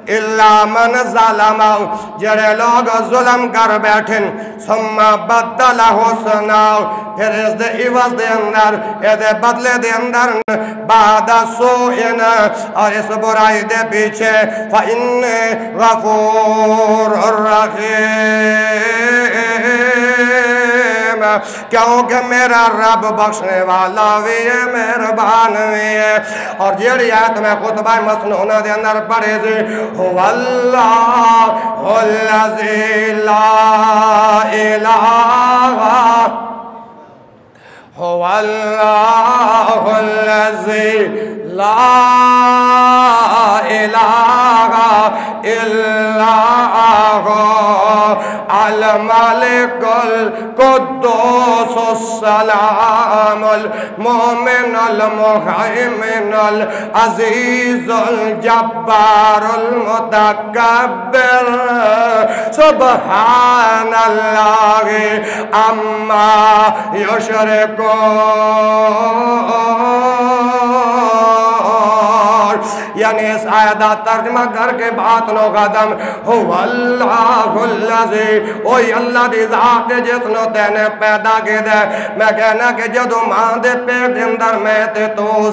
الا من ظلم جڑے لوگ ظلم کر بیٹھن ثم بدل حسنا پھر اس دے عوض دے اندر اس دے بدلے دے اندر بعد سوء اور اس برائی دے پیچھے فإني غفور الرحیم کیونکہ میرا رب بخشنے والا بھی ہے مہربان بھی ہے اور جیڑی آیت میں خطبہ مسنونہ دے اندر پڑھے سے هو اللہ الذی لا الہ هو اللہ الذی لا الہ الا هو الملك القدوس السلام المؤمن المهيمن العزيز الجبار المتكبر سبحان الله عما يشركون یعنی اس آیت ترجمہ کر کے بات نو قدم هو اللہ الذی اوہی اللہ دی ذات جس نو تینے پیدا کی دے میں کہنا کہ جدو ماں دے پیٹ دے اندر میں تے تو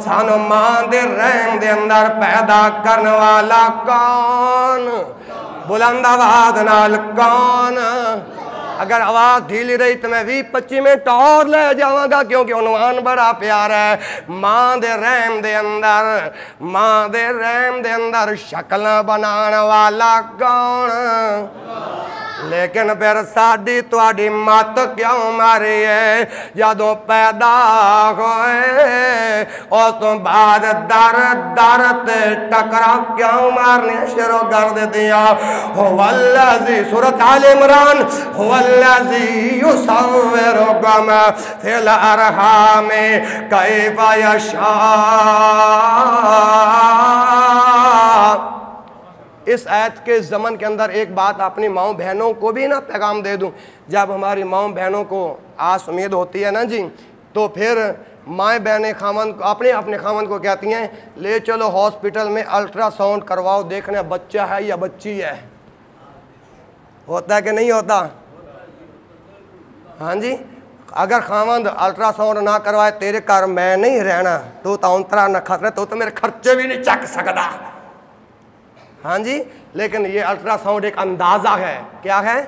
سانو ماں دے رحم دے اندر پیدا کرنے والا کون بلند آواز نال کون اگر آواز ڈھیلی رہی تو میں 20-25 منٹ اور لے جاؤں گا کیونکہ عنوان بڑا پیارا ہے ماں دے رحم دے اندر شکل بنانا والا کون لیکن پھر ساڈی تواڈی مت کیوں ماری ہے جدوں پیدا ہوئے اس تو بعد در تے ٹکرا کیوں مارنے شروع کر دیتیا هو الذی سورۃ آل عمران هو الذی یصورکم فی الارحام کیف یشاء اس آیت کے زمن کے اندر ایک بات اپنی ماؤں بہنوں کو بھی نہ پیغام دے دوں جب ہماری ماؤں بہنوں کو آس امید ہوتی ہے نا جی تو پھر مائیں بہنیں خامند کو اپنے خامند کو کہتی ہیں لے چلو ہاسپٹل میں الٹرا ساؤنڈ کرواؤ دیکھنے بچہ ہے یا بچی ہے ہوتا ہے کہ نہیں ہوتا ہاں جی اگر خامند الٹرا ساؤنڈ نہ کروائے تیرے گھر میں نہیں رہنا تو تاؤنترا نہ خطرے تو میرے خرچے بھی نہیں چک سکتا ہاں جی لیکن یہ الٹرا ساؤنڈ ایک اندازہ ہے کیا ہے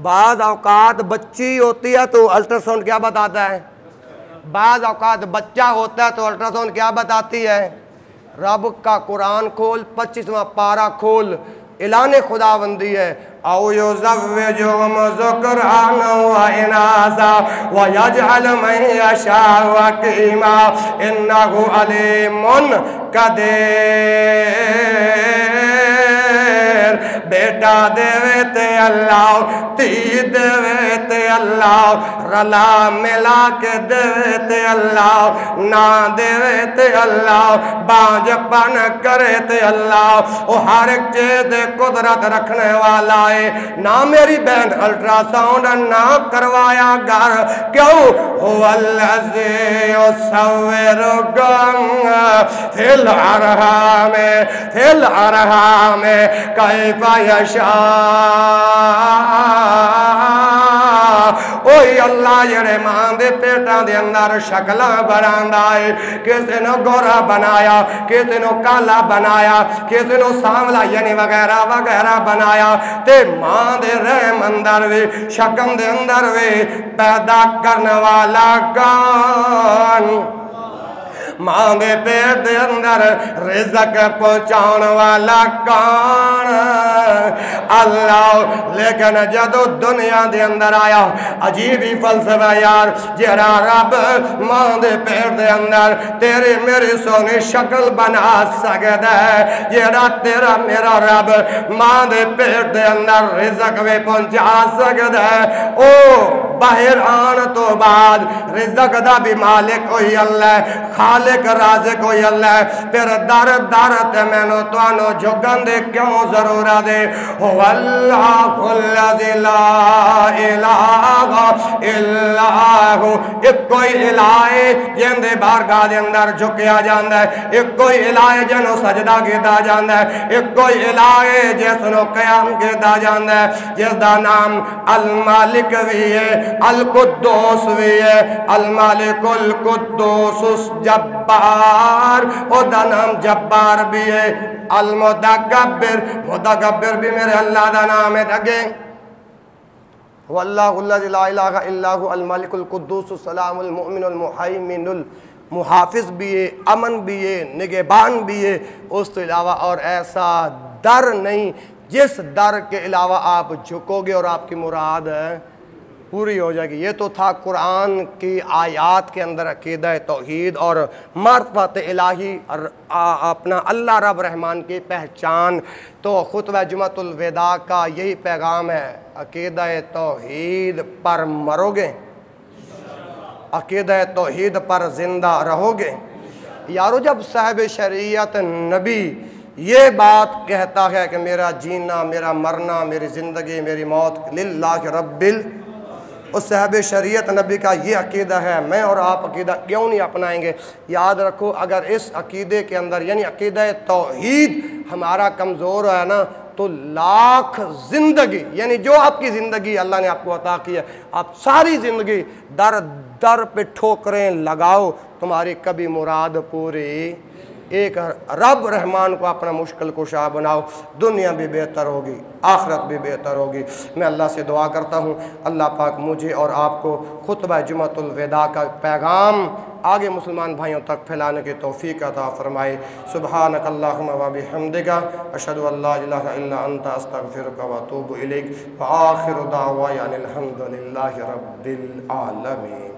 بعض اوقات بچی ہوتی ہے تو الٹرا ساؤنڈ کیا بتاتا ہے بعض اوقات بچہ ہوتا ہے تو الٹرا ساؤنڈ کیا بتاتی ہے رب کا قرآن کھول 25واں پارہ کھول اعلان خداوندی ہے او یزوجہم ذکرانا و اناثا ویجعل من یشاء عقیما انہ علیم قدیر بیٹا دیوے تے اللہ تی دیوے تے اللہ رلا ملا کے دیوے تے اللہ نا دیوے تے اللہ بانج پن کرے تے اللہ وہ ہر ایک چیز قدرت رکھنے والا ہے نہ میری بہن الٹرا ساؤنڈ نہ کروایا گھر کیوں هو الذی یصورکم فی الارحام کیف یشاء اوہی اللہ جڑے ماں دے پیٹاں دے اندر شکلاں بناندا ہے کسے نو گورا بنایا کسے نو کالا بنایا کسے نو سانولا یعنی وغیرہ وغیرہ بنایا تے ماں دے رحم اندر وی شکم دے اندر وی پیدا کرنے والا کون ماں دے پیٹ دے اندر رزق پہنچاؤن والا کون اللہ لیکن جدو دنیا دے اندر آیا عجیب ہی فلسفہ یار جڑا رب ماں دے پیٹ دے اندر تیرے میری سونی شکل بنا سکتا ہے جڑا تیرا میرا رب ماں دے پیٹ دے اندر رزق بھی پہنچا سکتا ہے او باہر آن تو بعد رزق دا بھی مالک ہوئی اللہ خالق رازق ہوئی اللہ پھر در در تے مینو توانو جھگن دے کیوں ضرورت ہے هو اللہ الذی لا الہ الا ہو ایک کوئی الہ جن دے بارگاہ دے اندر جھکیا جاندا ہے ایک کوئی الہ جنوں سجدہ کیتا جاندا ہے ایک کوئی الہ جس نو قیام کیتا جاندا ہے جس دا نام المالک بھی ہے القدوس بھی ہے المالک القدوس جبار او دا نام جبار بھی ہے المتکبر متکبر بھی میرے اللہ دا نام ہے دگے واللہ الذی لا الہ الا هو الملک القدوس السلام المؤمن المحیمن المحافظ بھی ہے امن بھی ہے نگہبان بھی ہے اس کے علاوہ اور ایسا در نہیں جس در کے علاوہ آپ جھکو گے اور آپ کی مراد پوری ہو جائے گی یہ تو تھا قرآن کی آیات کے اندر عقیدہ توحید اور معرفت الہی اپنا اللہ رب رحمان کی پہچان تو خطبہ جمعۃ الوداع کا یہی پیغام ہے عقیدہ توحید پر مرو گے عقیدہ توحید پر زندہ رہو گے یارو جب صاحب شریعت نبی یہ بات کہتا ہے کہ میرا جینا میرا مرنا میری زندگی میری موت للہ رب اس صاحب شریعت نبی کا یہ عقیدہ ہے میں اور آپ عقیدہ کیوں نہیں اپنائیں گے یاد رکھو اگر اس عقیدے کے اندر یعنی عقیدہ توحید ہمارا کمزور ہے نا تو لاکھ زندگی یعنی جو آپ کی زندگی اللہ نے آپ کو عطا کی ہے آپ ساری زندگی در در پہ ٹھوکریں لگاؤ تمہاری کبھی مراد پوری ایک رب رحمان کو اپنا مشکل کشا بناؤ دنیا بھی بہتر ہوگی آخرت بھی بہتر ہوگی میں اللہ سے دعا کرتا ہوں اللہ پاک مجھے اور آپ کو خطبہ جمعۃ الوداع کا پیغام آگے مسلمان بھائیوں تک پھیلانے کی توفیق عطا فرمائے سبحانک اللہم و بحمدک اشہد ان لا الہ الا انت استغفرک و اتوب الیک وآخر دعوانا الحمد للہ رب العالمین